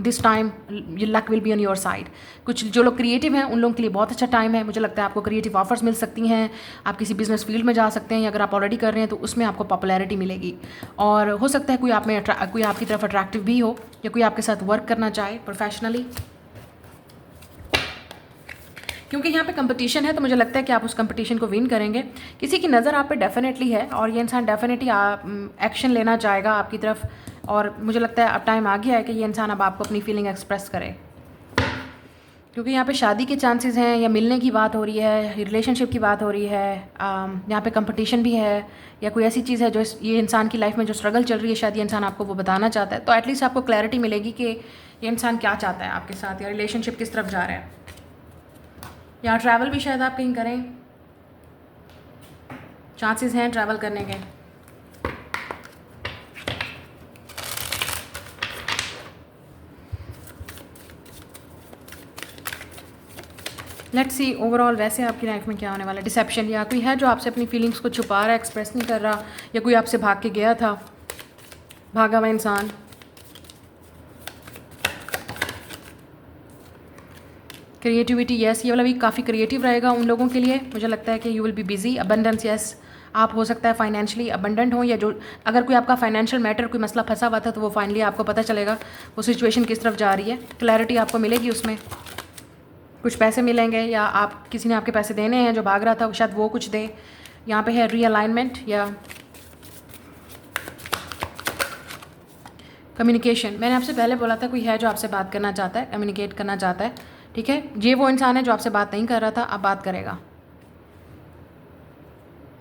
दिस टाइम ये luck will be on your side. कुछ जो लोग क्रिएटिव हैं उन लोगों के लिए बहुत अच्छा टाइम है, मुझे लगता है आपको क्रिएटिव ऑफर्स मिल सकती हैं, आप किसी बिजनेस फील्ड में जा सकते हैं, या अगर आप ऑलरेडी कर रहे हैं तो उसमें आपको पॉपुलैरिटी मिलेगी। और हो सकता है कोई कोई आपकी तरफ अट्रैक्टिव भी हो, या कोई आपके साथ वर्क करना चाहे प्रोफेशनली, क्योंकि यहाँ पे कंपटीशन है, तो मुझे लगता है कि आप उस कंपटीशन को विन करेंगे। किसी की नज़र आप पे डेफिनेटली है, और ये इंसान डेफिनेटली एक्शन लेना चाहेगा आपकी तरफ, और मुझे लगता है अब टाइम आ गया है कि ये इंसान अब आपको अपनी फीलिंग एक्सप्रेस करे, क्योंकि यहाँ पे शादी के चांसेस हैं, या मिलने की बात हो रही है, रिलेशनशिप की बात हो रही है, यहाँ पे कंपटीशन भी है, या कोई ऐसी चीज़ है जो ये इंसान की लाइफ में जो स्ट्रगल चल रही है, शायद ये इंसान आपको वो बताना चाहता है। तो एटलीस्ट आपको क्लैरिटी मिलेगी कि ये इंसान क्या चाहता है आपके साथ, या रिलेशनशिप किस तरफ जा रहा है, या ट्रैवल भी शायद आप कहीं करें, चांसेस हैं ट्रैवल करने के। लेट्स सी ओवरऑल वैसे आपकी लाइफ में क्या होने वाला है। डिसेप्शन, या कोई है जो आपसे अपनी फीलिंग्स को छुपा रहा है, एक्सप्रेस नहीं कर रहा, या कोई आपसे भाग के गया था, भागा हुआ इंसान। क्रिएटिविटी, यस, ये वाला वीक काफ़ी क्रिएटिव रहेगा उन लोगों के लिए। मुझे लगता है कि you will be busy. Abundance, yes, आप हो सकता है फाइनेंशियली अबंडेंट हो, या जो अगर कोई आपका फाइनेंशियल मैटर कोई मसला फंसा हुआ था तो वो फाइनली आपको पता चलेगा वो सिचुएशन किस तरफ जा रही है, क्लैरिटी आपको मिलेगी उसमें। कुछ पैसे मिलेंगे, या आप किसी ने आपके पैसे देने हैं जो भाग रहा था, शायद वो कुछ दे। यहाँ पे है रीअलाइनमेंट या कम्युनिकेशन। मैंने आपसे पहले बोला था कोई है जो आपसे बात करना चाहता है, कम्युनिकेट करना चाहता है, ठीक है। ये वो इंसान है जो आपसे बात नहीं कर रहा था, अब बात करेगा।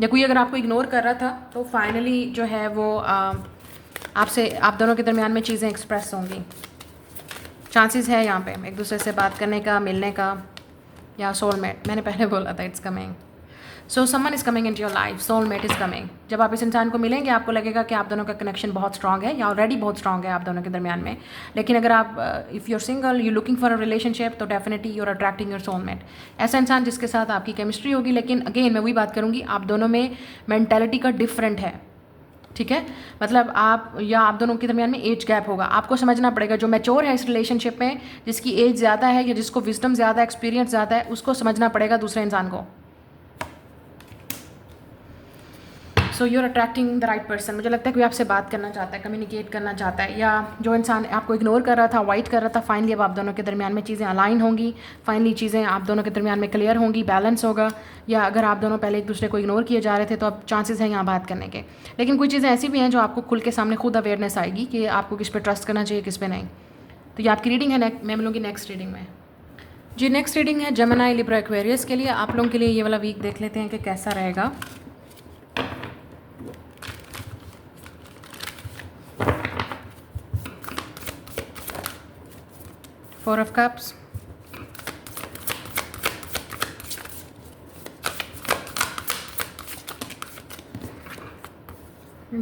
या कोई अगर आपको इग्नोर कर रहा था तो फाइनली जो है वो आपसे, आप दोनों के दरमियान में चीज़ें एक्सप्रेस होंगी। चांसेस है यहाँ पे एक दूसरे से बात करने का, मिलने का, या सोलमेट। मैंने पहले बोला था it's coming, so someone is coming into your life, soulmate is coming. जब आप इस इंसान को मिलेंगे आपको लगेगा कि आप दोनों का कनेक्शन बहुत स्ट्रांग है, या ऑलरेडी बहुत स्ट्रांग है आप दोनों के दरमियान में। लेकिन अगर आप if you're single, you looking for a relationship, तो definitely you're attracting your soulmate. ऐसा इंसान जिसके साथ आपकी केमिस्ट्री होगी। लेकिन अगेन मैं वही बात करूँगी, आप दोनों में मैंटेलिटी का डिफरेंट है, ठीक है। मतलब आप दोनों के दरमियान में एज गैप होगा। आपको समझना पड़ेगा जो मैच्योर है इस रिलेशनशिप में, जिसकी एज ज़्यादा है, या जिसको विजडम ज़्यादा, एक्सपीरियंस ज़्यादा है, उसको समझना पड़ेगा दूसरे इंसान को। So you are attracting the right person. मुझे लगता है कोई आपसे बात करना चाहता है, कम्युनिकेट करना चाहता है, या जो इंसान आपको इग्नोर कर रहा था, अवॉइड कर रहा था, फाइनली अब आप दोनों के दरमियान में चीज़ें अलाइन होंगी, फाइनली चीज़ें आप दोनों के दरमियान में क्लियर होंगी, बैलेंस होगा। या अगर आप दोनों पहले एक दूसरे को इग्नोर किए जा रहे थे तो अब चांसेस हैं यहाँ बात करने के। लेकिन कुछ चीज़ें ऐसी भी हैं जो आपको खुल के सामने खुद अवेयरनेस आएगी कि आपको किस पे ट्रस्ट करना चाहिए, किस पे नहीं। तो ये आपकी रीडिंग है, मैं मिलूँगी नेक्स्ट रीडिंग में जी। नेक्स्ट रीडिंग है जेमिनी, लिब्रा, एक्वेरियस के लिए। आप लोगों के लिए ये वाला वीक देख लेते हैं कि कैसा रहेगा। Four of Cups,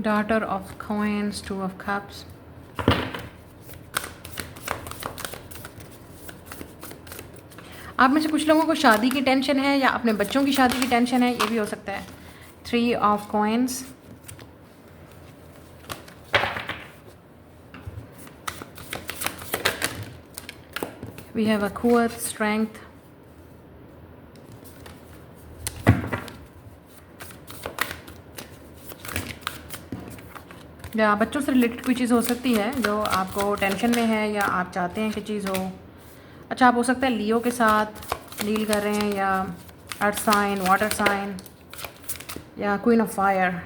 Daughter of Coins, Two of Cups, आप में से कुछ लोगों को शादी की टेंशन है, या अपने बच्चों की शादी की टेंशन है, ये भी हो सकता है। Three of Coins, we have a Quwwat, Strength, या बच्चों से रिलेटेड कोई चीज़ हो सकती है जो आपको टेंशन में है, या आप चाहते हैं कि चीज़ हो। अच्छा, आप हो सकता है लियो के साथ डील कर रहे हैं, या अर्थ साइन, वाटर साइन, या queen of fire,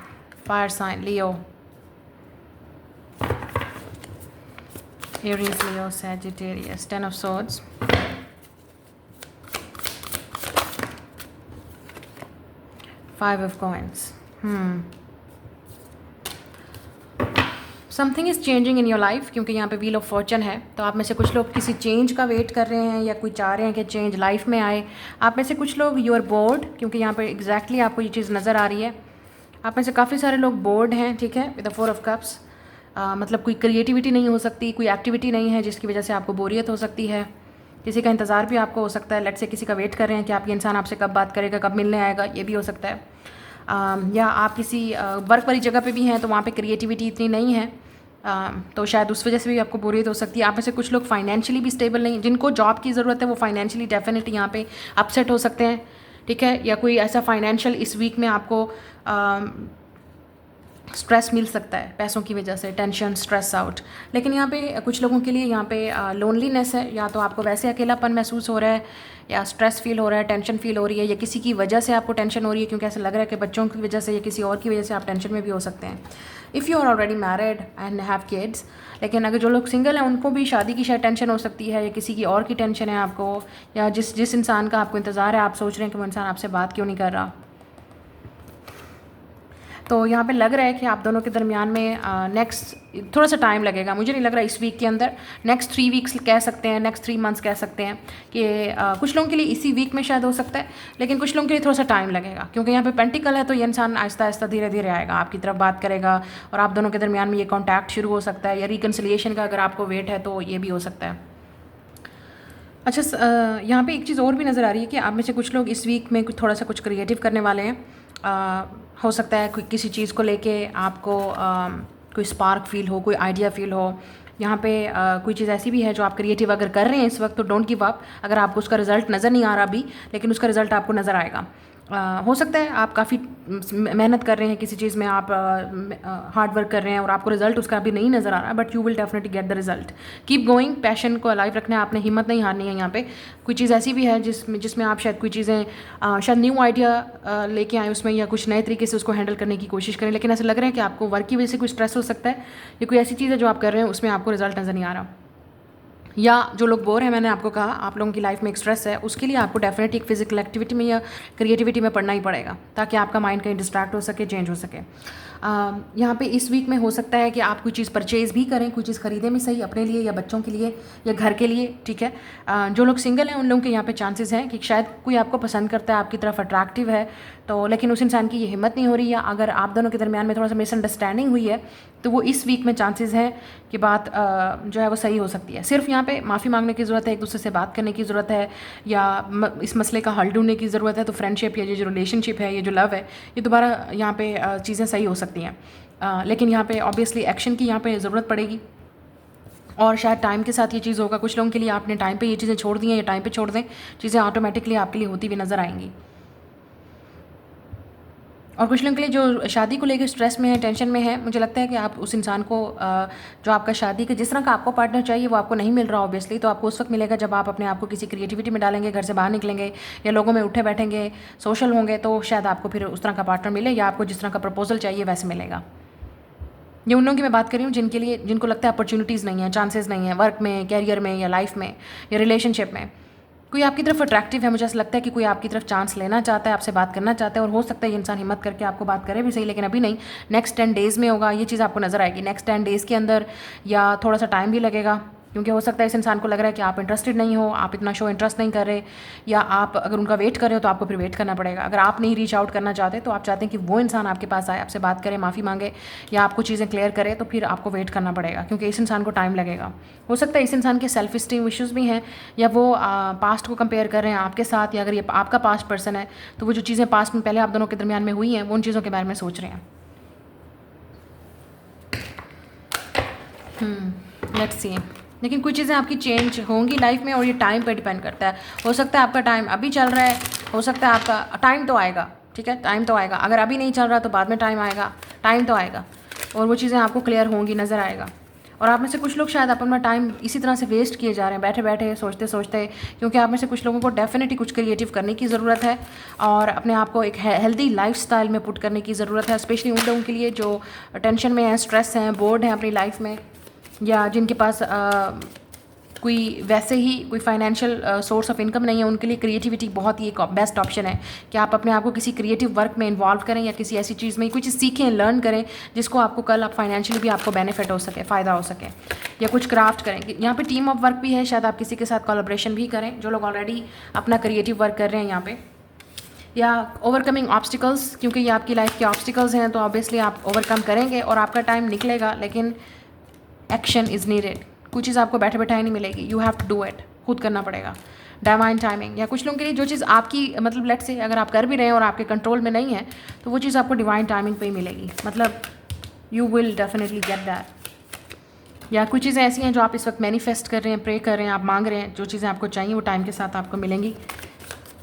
fire sign, Leo, Aries, Leo, Sagittarius, Ten of Swords, Five of Coins. Something is changing in your life, क्योंकि यहाँ पे व्हील ऑफ फॉर्चून है। तो आप में से कुछ लोग किसी चेंज का वेट कर रहे हैं, या कोई चाह रहे हैं कि चेंज लाइफ में आए। आप में से कुछ लोग यू आर बोर्ड, क्योंकि यहाँ पे एग्जैक्टली आपको ये चीज़ नज़र आ रही है। आप में से काफ़ी सारे लोग बोर्ड हैं, ठीक है, with the four of cups. मतलब कोई क्रिएटिविटी नहीं हो सकती, कोई एक्टिविटी नहीं है जिसकी वजह से आपको बोरियत हो सकती है। किसी का इंतज़ार भी आपको हो सकता है, लेट्स से किसी का वेट कर रहे हैं कि आपके इंसान आपसे कब बात करेगा, कब मिलने आएगा, ये भी हो सकता है। या आप किसी वर्क वाली जगह पे भी हैं तो वहाँ पे क्रिएटिविटी इतनी नहीं है, तो शायद उस वजह से भी आपको बोरियत हो सकती है। आप में से कुछ लोग फाइनेंशियली भी स्टेबल नहीं, जिनको जॉब की ज़रूरत है वो फाइनेंशियली डेफिनेटली यहाँ पे अपसेट हो सकते हैं, ठीक है। या कोई ऐसा फाइनेंशियल इस वीक में आपको स्ट्रेस मिल सकता है पैसों की वजह से, टेंशन, स्ट्रेस आउट। लेकिन यहाँ पे कुछ लोगों के लिए यहाँ पे लोनलीनेस है, या तो आपको वैसे अकेलापन महसूस हो रहा है, या स्ट्रेस फील हो रहा है, टेंशन फील हो रही है, या किसी की वजह से आपको टेंशन हो रही है, क्योंकि ऐसा लग रहा है कि बच्चों की वजह से या किसी और की वजह से आप टेंशन में भी हो सकते हैं। If you are already married and have kids, लेकिन अगर जो लोग सिंगल हैं उनको भी शादी की शायद टेंशन हो सकती है, या किसी की और की टेंशन है आपको, या जिस इंसान का आपको इंतज़ार है, आप सोच रहे हैं कि वो इंसान आपसे बात क्यों नहीं कर रहा। तो यहाँ पे लग रहा है कि आप दोनों के दरमियान में नेक्स्ट थोड़ा सा टाइम लगेगा। मुझे नहीं लग रहा इस वीक के अंदर, नेक्स्ट 3 वीक्स कह सकते हैं, नेक्स्ट 3 मंथ्स कह सकते हैं कि कुछ लोगों के लिए इसी वीक में शायद हो सकता है, लेकिन कुछ लोगों के लिए थोड़ा सा टाइम लगेगा, क्योंकि यहाँ पे पेंटिकल है। तो ये इंसान आहिस्ता आहिस्ता धीरे धीरे आएगा, आपकी तरफ बात करेगा, और आप दोनों के दरमियान में ये कॉन्टैक्ट शुरू हो सकता है, या रिकन्सिलिएशन का अगर आपको वेट है तो ये भी हो सकता है। अच्छा, यहाँ पे एक चीज़ और भी नज़र आ रही है कि आप में से कुछ लोग इस वीक में थोड़ा सा कुछ क्रिएटिव करने वाले हैं। हो सकता है कोई किसी चीज़ को लेके आपको कोई स्पार्क फील हो, कोई आइडिया फील हो। यहाँ पे कोई चीज़ ऐसी भी है जो आप क्रिएटिव अगर कर रहे हैं इस वक्त, तो डोंट गिव अप। अगर आपको उसका रिज़ल्ट नज़र नहीं आ रहा अभी, लेकिन उसका रिज़ल्ट आपको नज़र आएगा। हो सकता है आप काफ़ी मेहनत कर रहे हैं किसी चीज़ में, आप हार्ड वर्क कर रहे हैं और आपको रिजल्ट उसका अभी नहीं नज़र आ रहा, but you will definitely get the result. Keep going, passion को अलाइव रखना है आपने, हिम्मत नहीं हारनी है। यहाँ पे कोई चीज़ ऐसी भी है जिसमें आप शायद कोई चीज़ें शायद न्यू आइडिया लेके आए उसमें, या कुछ नए तरीके से उसको हैंडल करने की कोशिश करें, लेकिन ऐसा लग रहा है कि आपको वर्क की वजह से कोई स्ट्रेस हो सकता है, या कोई ऐसी चीज़ है जो आप कर रहे हैं उसमें आपको रिजल्ट नज़र नहीं आ रहा। या जो लोग बोर हैं, मैंने आपको कहा आप लोगों की लाइफ में एक स्ट्रेस है, उसके लिए आपको डेफिनेटली एक फिजिकल एक्टिविटी में या क्रिएटिविटी में पढ़ना ही पड़ेगा, ताकि आपका माइंड कहीं डिस्ट्रैक्ट हो सके, चेंज हो सके। यहाँ पे इस वीक में हो सकता है कि आप कोई चीज़ परचेज़ भी करें, कोई चीज़ खरीदें भी सही, अपने लिए या बच्चों के लिए या घर के लिए, ठीक है। जो लोग सिंगल हैं उन लोगों के यहाँ पे चांसेस हैं कि शायद कोई आपको पसंद करता है, आपकी तरफ अट्रैक्टिव है, तो लेकिन उस इंसान की ये हिम्मत नहीं हो रही, या अगर आप दोनों के दरमियान में थोड़ा सा मिसअंडरस्टैंडिंग हुई है, तो वो इस वीक में चांसेस हैं कि बात जो है वो सही हो सकती है। सिर्फ यहाँ पे माफ़ी मांगने की ज़रूरत है, एक दूसरे से बात करने की ज़रूरत है, या इस मसले का हल ढूंढने की ज़रूरत है। तो फ्रेंडशिप या ये जो रिलेशनशिप है, ये जो लव है, ये दोबारा यहाँ पे चीज़ें सही हो सकती हैं। लेकिन यहाँ पे ऑब्वियसली एक्शन की यहाँ पे ज़रूरत पड़ेगी, और शायद टाइम के साथ ये चीज़ होगा। कुछ लोगों के लिए आपने टाइम पे ये चीज़ें छोड़ दी हैं, या टाइम पे छोड़ दें, चीज़ें ऑटोमेटिकली आपके लिए होती हुई नज़र आएंगी। और कुछ लोगों के लिए जो शादी को लेकर स्ट्रेस में है, टेंशन में है, मुझे लगता है कि आप उस इंसान को जो आपका शादी के जिस तरह का आपको पार्टनर चाहिए वो आपको नहीं मिल रहा ऑब्वियसली, तो आपको उस वक्त मिलेगा जब आप अपने आप को किसी क्रिएटिविटी में डालेंगे, घर से बाहर निकलेंगे, या लोगों में उठे बैठेंगे, सोशल होंगे, तो शायद आपको फिर उस तरह का पार्टनर मिले, या आपको जिस तरह का प्रपोजल चाहिए वैसे मिलेगा। ये उन लोगों की मैं बात कर रही हूँ जिनको लगता है अपॉर्चुनिटीज़ नहीं है, चांसेस नहीं है वर्क में, कैरियर में, या लाइफ में, या रिलेशनशिप में। कोई आपकी तरफ अट्रैक्टिव है, मुझे ऐसा लगता है कि कोई आपकी तरफ चांस लेना चाहता है, आपसे बात करना चाहता है, और हो सकता है ये इंसान हिम्मत करके आपको बात करे भी सही, लेकिन अभी नहीं, नेक्स्ट 10 डेज़ में होगा, ये चीज़ आपको नज़र आएगी नेक्स्ट 10 डेज़ के अंदर, या थोड़ा सा टाइम भी लगेगा, क्योंकि हो सकता है इस इंसान को लग रहा है कि आप इंटरेस्टेड नहीं हो, आप इतना शो इंटरेस्ट नहीं कर रहे, या आप अगर उनका वेट कर रहे हो तो आपको फिर वेट करना पड़ेगा। अगर आप नहीं रीच आउट करना चाहते, तो आप चाहते हैं कि वो इंसान आपके पास आए, आपसे बात करे, माफ़ी मांगे, या आपको चीज़ें क्लियर करे, तो फिर आपको वेट करना पड़ेगा, क्योंकि इस इंसान को टाइम लगेगा। हो सकता है इस इंसान के सेल्फ इस्टीम इश्यूज़ भी हैं, या वो पास्ट को कंपेयर कर रहे हैं आपके साथ, या अगर ये आपका पास्ट पर्सन है तो वो जो चीज़ें पास्ट में पहले आप दोनों के दरमियान में हुई हैं, वो उन चीज़ों के बारे में सोच रहे हैं। Let's see. लेकिन कुछ चीज़ें आपकी चेंज होंगी लाइफ में, और ये टाइम पे डिपेंड करता है। हो सकता है आपका टाइम अभी चल रहा है, हो सकता है आपका टाइम तो आएगा, ठीक है, टाइम तो आएगा। अगर अभी नहीं चल रहा तो बाद में टाइम आएगा, टाइम तो आएगा, और वो चीज़ें आपको क्लियर होंगी, नज़र आएगा। और आप में से कुछ लोग शायद अपना टाइम इसी तरह से वेस्ट किए जा रहे हैं, बैठे बैठे सोचते सोचते, क्योंकि आप में से कुछ लोगों को डेफिनेटली कुछ क्रिएटिव करने की ज़रूरत है, और अपने आप को एक हेल्दी लाइफस्टाइल में पुट करने की ज़रूरत है, स्पेशली उन लोगों के लिए जो टेंशन में हैं, स्ट्रेस हैं, बोर्ड हैं अपनी लाइफ में, या जिनके पास कोई वैसे ही कोई फाइनेंशियल सोर्स ऑफ इनकम नहीं है। उनके लिए क्रिएटिविटी बहुत ही एक बेस्ट ऑप्शन है कि आप अपने आप को किसी क्रिएटिव वर्क में इन्वॉल्व करें, या किसी ऐसी चीज़ में कुछ सीखें, लर्न करें, जिसको आपको कल आप फाइनेंशियली भी आपको बेनिफिट हो सके, फ़ायदा हो सके, या कुछ क्राफ्ट करें। यहाँ पे टीम ऑफ वर्क भी है, शायद आप किसी के साथ कोलैबोरेशन भी करें, जो लोग ऑलरेडी अपना क्रिएटिव वर्क कर रहे हैं यहाँ पे, या ओवरकमिंग ऑब्स्टिकल्स, क्योंकि ये आपकी लाइफ के ऑब्स्टिकल्स हैं, तो ऑब्वियसली आप ओवरकम करेंगे और आपका टाइम निकलेगा, लेकिन एक्शन इज़ नीडेड। कुछ चीज़ आपको बैठे बैठाए नहीं मिलेगी, you have to do it. खुद करना पड़ेगा। डिवाइन टाइमिंग, या कुछ लोगों के लिए जो चीज़ आपकी मतलब लेट्स से अगर आप कर भी रहे हैं और आपके कंट्रोल में नहीं है तो वो चीज़ आपको डिवाइन टाइमिंग पे ही मिलेगी, मतलब you will definitely get that. या कुछ चीज़ें ऐसी हैं जो आप इस वक्त मैनिफेस्ट कर रहे हैं, प्रे कर रहे हैं, आप मांग रहे हैं, जो चीज़ें आपको चाहिए वो टाइम के साथ आपको मिलेंगी।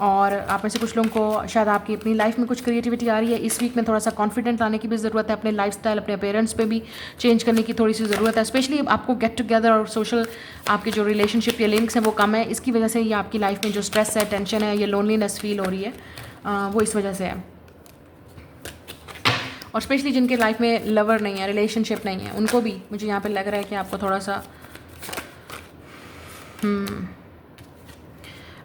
और आप में से कुछ लोगों को शायद आपकी अपनी लाइफ में कुछ क्रिएटिविटी आ रही है, इस वीक में थोड़ा सा कॉन्फिडेंट लाने की भी ज़रूरत है, अपने लाइफस्टाइल, अपने अपीयरेंस पे भी चेंज करने की थोड़ी सी ज़रूरत है। स्पेशली आपको गेट टुगेदर और सोशल आपके जो रिलेशनशिप या लिंक्स हैं वो कम है, इसकी वजह से ये आपकी लाइफ में जो स्ट्रेस है, टेंशन है, ये लोनलीनेस फील हो रही है, वो इस वजह से है। और स्पेशली जिनके लाइफ में लवर नहीं है, रिलेशनशिप नहीं है, उनको भी मुझे यहाँ पे लग रहा है कि आपको थोड़ा सा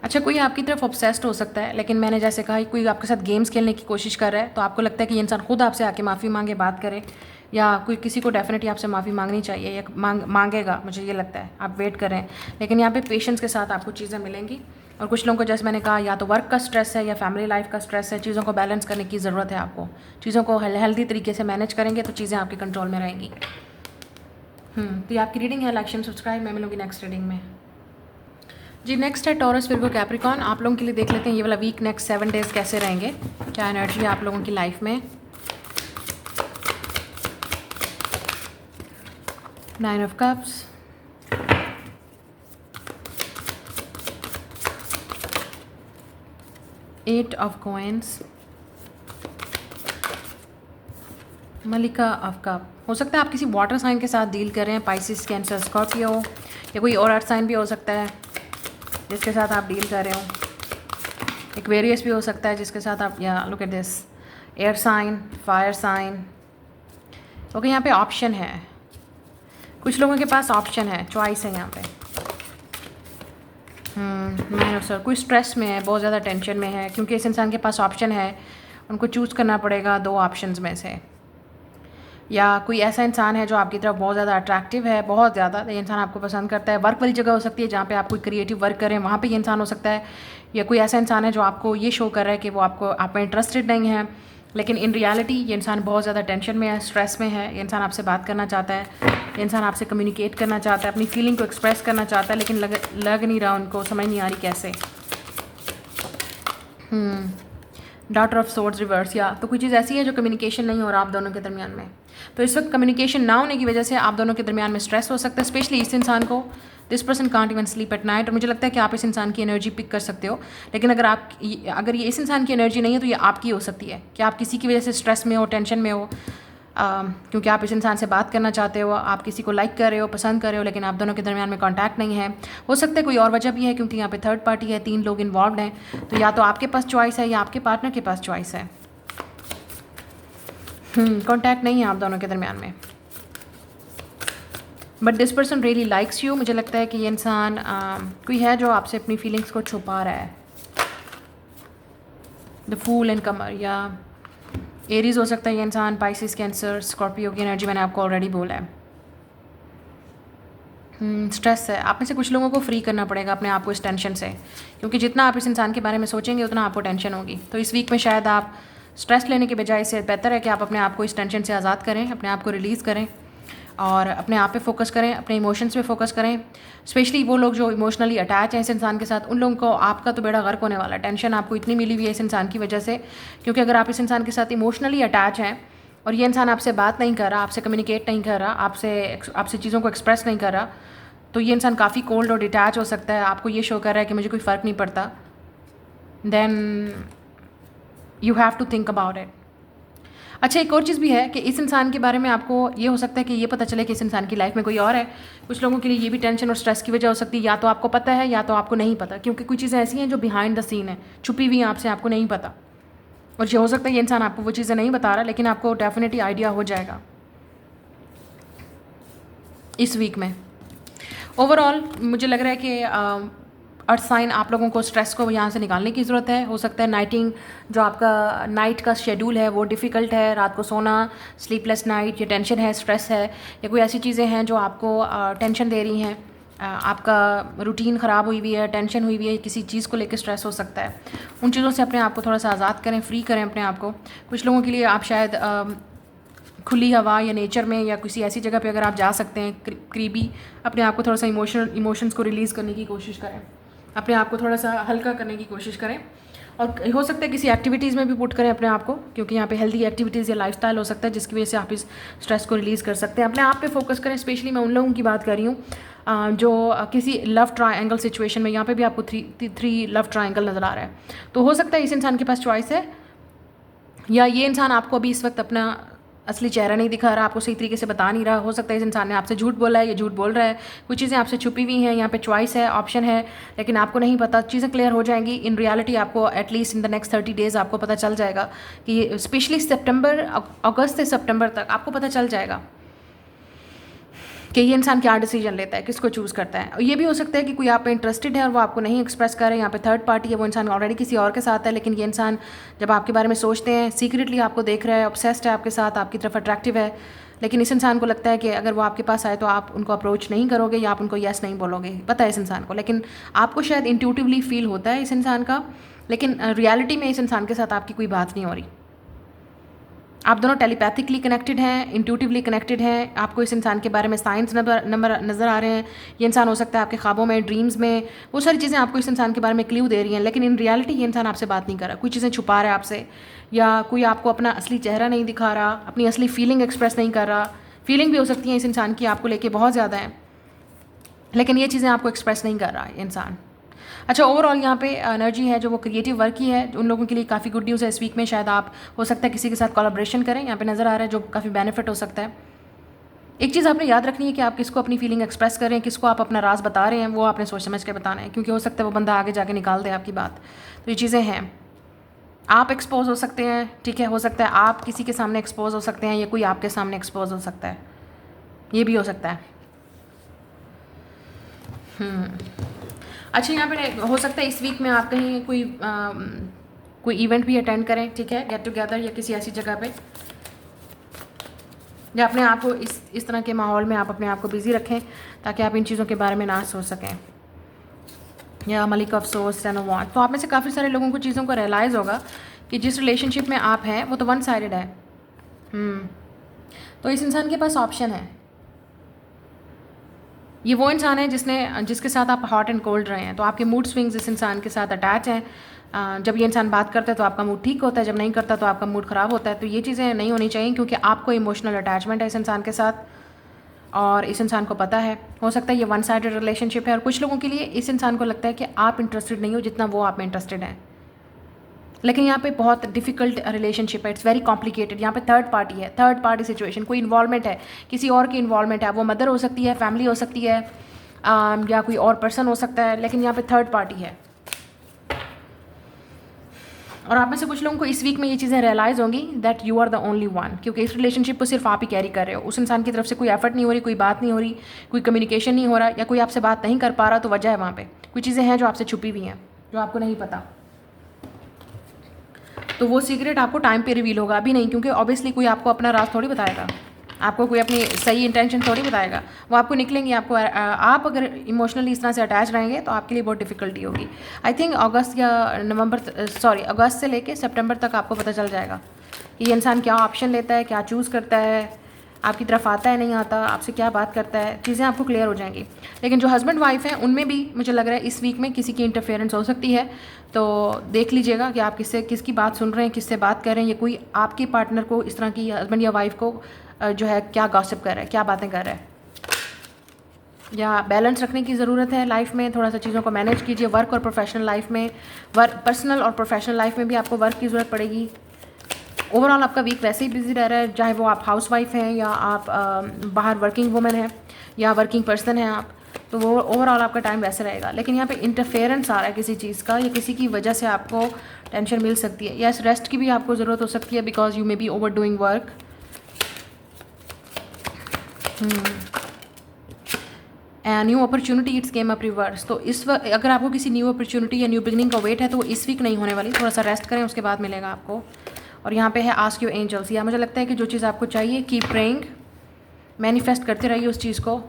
अच्छा कोई आपकी तरफ ऑब्सेस्ड हो सकता है, लेकिन मैंने जैसे कहा कोई आपके साथ गेम्स खेलने की कोशिश कर रहा है तो आपको लगता है कि ये इंसान खुद आपसे आके माफ़ी मांगे, बात करे, या कोई किसी को डेफिनेटली आपसे माफ़ी मांगनी चाहिए या मांगेगा, मुझे ये लगता है। आप वेट करें, लेकिन यहाँ पे पेशेंस के साथ आपको चीज़ें मिलेंगी। और कुछ लोगों को जैसे मैंने कहा या तो वर्क का स्ट्रेस है या फैमिली लाइफ का स्ट्रेस है, चीज़ों को बैलेंस करने की ज़रूरत है आपको। चीज़ों को हेल्दी तरीके से मैनेज करेंगे तो चीज़ें आपके कंट्रोल में रहेंगी। तो ये आपकी रीडिंग है। लाइक शेयर सब्सक्राइब, मैं मिलूंगी नेक्स्ट रीडिंग में जी। नेक्स्ट है टॉरस, विर्गो, कैप्रिकॉर्न। आप लोगों के लिए देख लेते हैं ये वाला वीक नेक्स्ट 7 डेज कैसे रहेंगे, क्या एनर्जी है आप लोगों की लाइफ में। 9 of cups, eight of coins, मलिका ऑफ कप। हो सकता है आप किसी वाटर साइन के साथ डील कर रहे हैं, पाइसिस, कैंसर, स्कॉर्पियो, या कोई और अर्थ साइन भी हो सकता है जिसके साथ आप डील कर रहे हो। एक्वेरियस भी हो सकता है जिसके साथ आप, या look at this, air sign, fire sign. Okay, यहाँ पे ऑप्शन है, कुछ लोगों के पास ऑप्शन है, चॉइस है यहाँ पे। मैन ऑफ सर, कोई स्ट्रेस में है, बहुत ज़्यादा टेंशन में है, क्योंकि इस इंसान के पास ऑप्शन है, उनको चूज़ करना पड़ेगा 2 ऑप्शंस में से। या कोई ऐसा इंसान है जो आपकी तरफ बहुत ज़्यादा अट्रैक्टिव है, बहुत ज़्यादा, ये इंसान आपको पसंद करता है। वर्क वाली जगह हो सकती है जहाँ पे आप कोई क्रिएटिव वर्क करें, वहाँ पे ये इंसान हो सकता है। या कोई ऐसा इंसान है जो आपको ये शो कर रहा है कि वो आपको आप में इंटरेस्टेड नहीं है, लेकिन इन रियलिटी ये इंसान बहुत ज़्यादा टेंशन में है, स्ट्रेस में है। ये इंसान आपसे बात करना चाहता है, ये इंसान आपसे कम्युनिकेट करना चाहता है, अपनी फीलिंग को एक्सप्रेस करना चाहता है, लेकिन लग नहीं रहा, उनको समझ नहीं आ रही कैसे। डॉटर ऑफ सोर्ड्स रिवर्स, या तो कोई चीज़ ऐसी है जो कम्युनिकेशन नहीं हो रहा आप दोनों के दरमियान में। तो इस वक्त कम्युनिकेशन ना होने की वजह से आप दोनों के दरमियान में स्ट्रेस हो सकता है, स्पेशली इस इंसान को। This person can't even sleep at night. और मुझे लगता है कि आप इस इंसान की एनर्जी पिक कर सकते हो, लेकिन अगर ये इस इंसान की एनर्जी नहीं है तो ये आपकी हो सकती है कि आप किसी की वजह से स्ट्रेस में हो, टेंशन में हो, क्योंकि आप इस इंसान से बात करना चाहते हो, आप किसी को लाइक कर रहे हो, पसंद कर रहे हो, लेकिन आप दोनों के दरमियान में कांटेक्ट नहीं है। हो सकता है कोई और वजह भी है, क्योंकि यहाँ पे थर्ड पार्टी है, 3 लोग इन्वॉल्व हैं। तो या तो आपके पास चॉइस है या आपके पार्टनर के पास चॉइस है। कांटेक्ट नहीं है आप दोनों के दरमियान में, but this person really likes you. मुझे लगता है कि ये इंसान कोई है जो आपसे अपनी फीलिंग्स को छुपा रहा है। द फूल एंड कमर, या एरीज हो सकता है ये इंसान, पाइसिस, कैंसर, स्कॉर्पियो की एनर्जी मैंने आपको ऑलरेडी बोला है। स्ट्रेस है, आप में से कुछ लोगों को फ्री करना पड़ेगा अपने आप को इस टेंशन से, क्योंकि जितना आप इस इंसान के बारे में सोचेंगे उतना आपको टेंशन होगी। तो इस वीक में शायद आप स्ट्रेस लेने के बजाय से बेहतर है कि आप अपने आप को इस टेंशन से आज़ाद करें, अपने आप को रिलीज़ करें और अपने आप पे फोकस करें, अपने इमोशंस पे फोकस करें। स्पेशली वो लोग जो इमोशनली अटैच हैं इस इंसान के साथ, उन लोगों को आपका तो बेड़ा गर्क होने वाला है। टेंशन आपको इतनी मिली हुई है इस इंसान की वजह से, क्योंकि अगर आप इस इंसान के साथ इमोशनली अटैच हैं और ये इंसान आपसे बात नहीं कर रहा, आपसे कम्युनिकेट नहीं कर रहा, आपसे चीज़ों को एक्सप्रेस नहीं कर रहा, तो ये इंसान काफ़ी कोल्ड और डिटैच हो सकता है। आपको ये शो कर रहा है कि मुझे कोई फ़र्क नहीं पड़ता। Then you have to think about it. अच्छा, एक और चीज़ भी है कि इस इंसान के बारे में आपको ये हो सकता है कि ये पता चले कि इस इंसान की लाइफ में कोई और है। कुछ लोगों के लिए ये भी टेंशन और स्ट्रेस की वजह हो सकती है, या तो आपको पता है या तो आपको नहीं पता, क्योंकि कुछ चीज़ें ऐसी हैं जो बिहाइंड द सीन है, छुपी हुई हैं आपसे, आपको नहीं पता। और ये हो सकता है ये इंसान आपको वो चीज़ें नहीं बता रहा, लेकिन आपको डेफिनेटली आइडिया हो जाएगा इस वीक में। ओवरऑल मुझे लग रहा है कि अर्थ साइन आप लोगों को स्ट्रेस को यहाँ से निकालने की ज़रूरत है। हो सकता है नाइटिंग, जो आपका नाइट का शेड्यूल है वो डिफ़िकल्ट है, रात को सोना, स्लीपलेस नाइट, ये टेंशन है, स्ट्रेस है, या कोई ऐसी चीज़ें हैं जो आपको टेंशन दे रही हैं, आपका रूटीन ख़राब हुई हुई है, टेंशन हुई हुई है, किसी चीज़ को लेकर स्ट्रेस हो सकता है। उन चीज़ों से अपने आप को थोड़ा सा आज़ाद करें, फ्री करें अपने आप को। कुछ लोगों के लिए आप शायद खुली हवा या नेचर में या किसी ऐसी जगह पे अगर आप जा सकते हैं करीबी, अपने आप को थोड़ा सा इमोशंस को रिलीज़ करने की कोशिश करें, अपने आप को थोड़ा सा हल्का करने की कोशिश करें। और हो सकता है किसी एक्टिविटीज़ में भी पुट करें अपने आप को, क्योंकि यहाँ पे हेल्दी एक्टिविटीज़ या लाइफस्टाइल हो सकता है जिसकी वजह से आप इस स्ट्रेस को रिलीज़ कर सकते हैं। अपने आप पे फोकस करें। स्पेशली मैं उन लोगों की बात कर रही हूँ जो किसी लव ट्रायंगल सिचुएशन में, यहाँ पे भी आपको थ्री लव ट्रायंगल नज़र आ रहा है, तो हो सकता है इस इंसान के पास चॉइस है, या ये इंसान आपको अभी इस वक्त अपना असली चेहरा नहीं दिखा रहा, आपको सही तरीके से बता नहीं रहा। हो सकता है इस इंसान ने आपसे झूठ बोला है या झूठ बोल रहा है, कुछ चीज़ें आपसे छुपी हुई हैं, यहाँ पे चॉइस है, ऑप्शन है, लेकिन आपको नहीं पता। चीज़ें क्लियर हो जाएंगी इन रियलिटी। आपको at least in the next 30 days आपको पता चल जाएगा कि स्पेशली अगस्त से सितंबर तक आपको पता चल जाएगा कि ये इंसान क्या डिसीजन लेता है, किसको चूज़ करता है। और ये भी हो सकता है कि कोई आप पे इंटरेस्टेड है और वो आपको नहीं एक्सप्रेस कर रहे हैं, यहाँ पे थर्ड पार्टी है, वो इंसान ऑलरेडी किसी और के साथ है, लेकिन ये इंसान जब आपके बारे में सोचते हैं, सीक्रेटली आपको देख रहा है, ऑब्सेस्ड है आपके साथ, आपकी तरफ अट्रैक्टिव है, लेकिन इस इंसान को लगता है कि अगर वो आपके पास आए तो आप उनको अप्रोच नहीं करोगे या आप उनको येस नहीं बोलोगे। पता है इस इंसान को, लेकिन आपको शायद इंट्यूटिवली फील होता है इस इंसान का, लेकिन रियलिटी में इस इंसान के साथ आपकी कोई बात नहीं हो रही। आप दोनों टेलीपैथिकली कनेक्टेड हैं, इंट्यूटिवली कनेक्टेड हैं, आपको इस इंसान के बारे में साइंस नज़र आ रहे हैं। ये इंसान हो सकता है आपके ख्वाबों में, ड्रीम्स में, वो सारी चीज़ें आपको इस इंसान के बारे में क्ल्यू दे रही हैं, लेकिन इन रियलिटी ये इंसान आपसे बात नहीं कर रहा, कोई चीज़ें छुपा रहा है आपसे, या कोई आपको अपना असली चेहरा नहीं दिखा रहा, अपनी असली फीलिंग एक्सप्रेस नहीं कर रहा। फीलिंग भी हो सकती है इस इंसान की आपको लेके बहुत ज़्यादा है, लेकिन ये चीज़ें आपको एक्सप्रेस नहीं कर रहा है इंसान। अच्छा, ओवरऑल यहाँ पे एनर्जी है जो वो क्रिएटिव वर्क ही है, उन लोगों के लिए काफ़ी गुड न्यूज़ है इस वीक में। शायद आप हो सकता है किसी के साथ कोलैबोरेशन करें, यहाँ पे नज़र आ रहा है, जो काफ़ी बेनिफिट हो सकता है। एक चीज़ आपने याद रखनी है कि आप किसको अपनी फीलिंग एक्सप्रेस करें, किसको आप अपना राज बता रहे हैं, वो आपने सोच समझ के बताना है, क्योंकि हो सकता है वो बंदा आगे जाके निकाल दे आपकी बात। तो ये चीज़ें हैं, आप एक्सपोज हो सकते हैं, ठीक है, हो सकता है आप किसी के सामने एक्सपोज हो सकते हैं या कोई आपके सामने एक्सपोज हो सकता है, ये भी हो सकता है। अच्छा, यहाँ पे हो सकता है इस वीक में आप कहीं कोई इवेंट भी अटेंड करें, ठीक है, गेट टुगेदर या किसी ऐसी जगह पे, या अपने आप को इस तरह के माहौल में आप अपने आप को बिज़ी रखें ताकि आप इन चीज़ों के बारे में ना सोच सकें। या मलिक अफसोस वांट, तो आप में से काफ़ी सारे लोगों को चीज़ों को रियलाइज़ होगा कि जिस रिलेशनशिप में आप हैं वो तो वन साइडेड है। तो इस इंसान के पास ऑप्शन है। ये वो इंसान है जिसके साथ आप हॉट एंड कोल्ड रहे हैं, तो आपके मूड स्विंग्स इस इंसान के साथ अटैच हैं। जब ये इंसान बात करता है तो आपका मूड ठीक होता है, जब नहीं करता तो आपका मूड ख़राब होता है। तो ये चीज़ें नहीं होनी चाहिए, क्योंकि आपको इमोशनल अटैचमेंट है इस इंसान के साथ और इस इंसान को पता है। हो सकता है ये वन साइडेड रिलेशनशिप है, और कुछ लोगों के लिए इस इंसान को लगता है कि आप इंटरेस्टेड नहीं हो जितना वो आप में इंटरेस्टेड हैं, लेकिन यहाँ पे बहुत डिफिकल्ट रिलेशनशिप है, इट्स वेरी कॉम्प्लिकेटेड। यहाँ पे थर्ड पार्टी है, थर्ड पार्टी सिचुएशन, कोई इन्वॉल्वमेंट है, किसी और की इन्वॉल्वमेंट है, वो मदर हो सकती है, फैमिली हो सकती है, या कोई और पर्सन हो सकता है, लेकिन यहाँ पे थर्ड पार्टी है। और आप में से कुछ लोगों को इस वीक में ये चीज़ें रियलाइज़ होंगी that you are the only one, क्योंकि इस रिलेशनशिप को सिर्फ आप ही कैरी कर रहे हो। उस इंसान की तरफ से कोई एफर्ट नहीं हो रही, कोई बात नहीं हो रही, कोई कम्युनिकेशन नहीं हो रहा, या कोई आपसे बात नहीं कर पा रहा, तो वजह है वहाँ पे कुछ चीज़ें हैं जो आपसे छुपी हुई हैं, जो आपको नहीं पता। तो वो सीक्रेट आपको टाइम पे रिवील होगा, अभी नहीं, क्योंकि ऑब्वियसली कोई आपको अपना राज थोड़ी बताएगा, आपको कोई अपनी सही इंटेंशन थोड़ी बताएगा, वो आपको निकलेंगे। आपको आप अगर इमोशनली इस तरह से अटैच रहेंगे तो आपके लिए बहुत डिफिकल्टी होगी। आई थिंक अगस्त से लेके सितंबर तक आपको पता चल जाएगा कि ये इंसान क्या ऑप्शन लेता है, क्या चूज़ करता है, आपकी तरफ आता है नहीं आता, आपसे क्या बात करता है, चीज़ें आपको क्लियर हो जाएंगी। लेकिन जो हस्बैंड वाइफ हैं उनमें भी मुझे लग रहा है इस वीक में किसी की इंटरफेरेंस हो सकती है, तो देख लीजिएगा कि आप किसकी बात सुन रहे हैं, किससे बात कर रहे हैं, या कोई आपके पार्टनर को इस तरह की, हस्बैंड या वाइफ को जो है क्या गॉसिप कर रहा है, क्या बातें कर रहा है। या बैलेंस रखने की ज़रूरत है लाइफ में, थोड़ा सा चीज़ों को मैनेज कीजिए वर्क और प्रोफेशनल लाइफ में। पर्सनल और प्रोफेशनल लाइफ में भी आपको वर्क की ज़रूरत पड़ेगी। ओवरऑल आपका वीक वैसे ही बिजी रह रहा है, चाहे वो आप हाउस वाइफ हैं या आप बाहर वर्किंग वुमेन हैं या वर्किंग पर्सन हैं आप, तो वो ओवरऑल आपका टाइम वैसे रहेगा। लेकिन यहाँ पे इंटरफेरेंस आ रहा है किसी चीज़ का, या किसी की वजह से आपको टेंशन मिल सकती है, या इस रेस्ट की भी आपको ज़रूरत हो सकती है, because you may be over doing work. New opportunity it's came up reverse, तो इस वक्त अगर आपको किसी न्यू अपॉर्चुनिटी या न्यू बिगनिंग का वेट है तो वो इस वीक नहीं होने वाली, थोड़ा सा रेस्ट करें, उसके बाद मिलेगा आपको। और यहाँ पे है आस्क योर एंजल्स, या मुझे लगता है कि जो चीज़ आपको चाहिए कीप प्रेइंग, मैनिफेस्ट करते रहिए उस चीज़ को,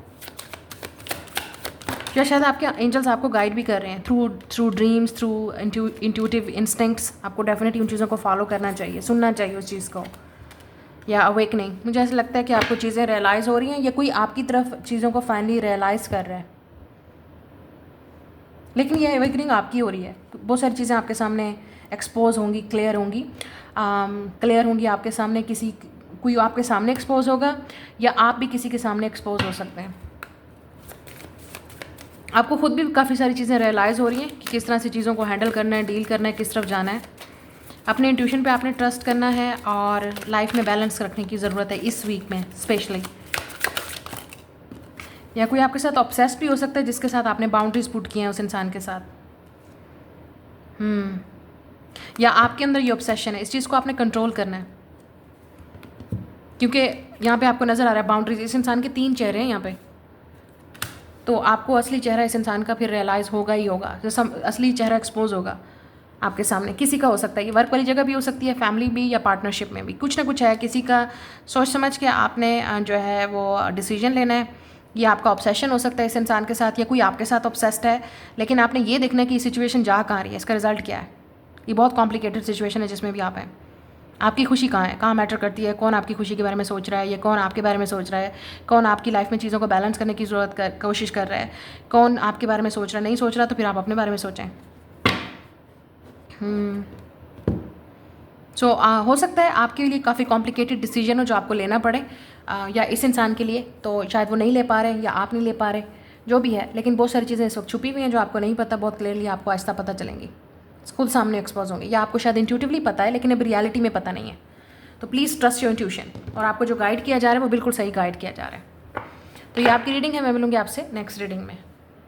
या शायद आपके एंजल्स आपको गाइड भी कर रहे हैं through dreams, through intuitive instincts. आपको डेफिनेटली उन चीज़ों को फॉलो करना चाहिए, सुनना चाहिए उस चीज़ को। या अवेकनिंग, मुझे ऐसा लगता है कि आपको चीज़ें रियलाइज़ हो रही हैं या कोई आपकी तरफ चीज़ों को फाइनली रियलाइज़ कर रहा है, लेकिन ये अवेकनिंग आपकी हो रही है। बहुत सारी चीज़ें आपके सामने एक्सपोज होंगी, क्लियर होंगी आपके सामने। कोई आपके सामने एक्सपोज होगा या आप भी किसी के सामने एक्सपोज हो सकते हैं। आपको खुद भी काफ़ी सारी चीज़ें रियलाइज़ हो रही हैं कि किस तरह से चीज़ों को हैंडल करना है, डील करना है, किस तरफ जाना है। अपने इंट्यूशन पे आपने ट्रस्ट करना है और लाइफ में बैलेंस रखने की ज़रूरत है इस वीक में स्पेशली। या कोई आपके साथ ऑब्सेस्ड भी हो सकता है जिसके साथ आपने बाउंड्रीज पुट किए हैं उस इंसान के साथ। या आपके अंदर ये ऑब्सेशन है, इस चीज़ को आपने कंट्रोल करना है, क्योंकि यहाँ पे आपको नज़र आ रहा है बाउंड्रीज। इस इंसान के 3 चेहरे हैं यहाँ पे, तो आपको असली चेहरा इस इंसान का फिर रियलाइज़ होगा ही होगा। जैसा असली चेहरा एक्सपोज होगा आपके सामने, किसी का हो सकता है, ये वर्क वाली जगह भी हो सकती है, फैमिली भी या पार्टनरशिप में भी, कुछ ना कुछ है। किसी का सोच समझ के आपने जो है वो डिसीजन लेना है। ये आपका ऑब्सेशन हो सकता है इस इंसान के साथ, या कोई आपके साथ ऑब्सेस्ड है, लेकिन आपने ये देखना है कि सिचुएशन जा कहाँ रही है, इसका रिजल्ट क्या है। ये बहुत कॉम्प्लिकेटेड सिचुएशन है जिसमें भी आप हैं। आपकी खुशी कहाँ है, कहाँ मैटर करती है, कौन आपकी खुशी के बारे में सोच रहा है, या कौन आपके बारे में सोच रहा है, कौन आपकी लाइफ में चीज़ों को बैलेंस करने की कोशिश कर रहा है, कौन आपके बारे में सोच रहा है। नहीं सोच रहा तो फिर आप अपने बारे में सोचें। हो सकता है आपके लिए काफ़ी कॉम्प्लिकेटेड डिसीजन हो जो आपको लेना पड़े, या इस इंसान के लिए तो शायद वो नहीं ले पा रहे या आप नहीं ले पा रहे, जो भी है। लेकिन बहुत सारी चीज़ें इस वक्त छुपी हुई हैं जो आपको नहीं पता, बहुत क्लियरली आपको आहिस्ता पता चलेंगी, खुद सामने एक्सपोज होंगे, या आपको शायद इंट्यूटिवली पता है लेकिन अब रियलिटी में पता नहीं है। तो प्लीज़ ट्रस्ट योर इंट्यूशन, और आपको जो गाइड किया जा रहा है वो बिल्कुल सही गाइड किया जा रहा है। तो ये आपकी रीडिंग है, मैं मिलूँगी आपसे नेक्स्ट रीडिंग में।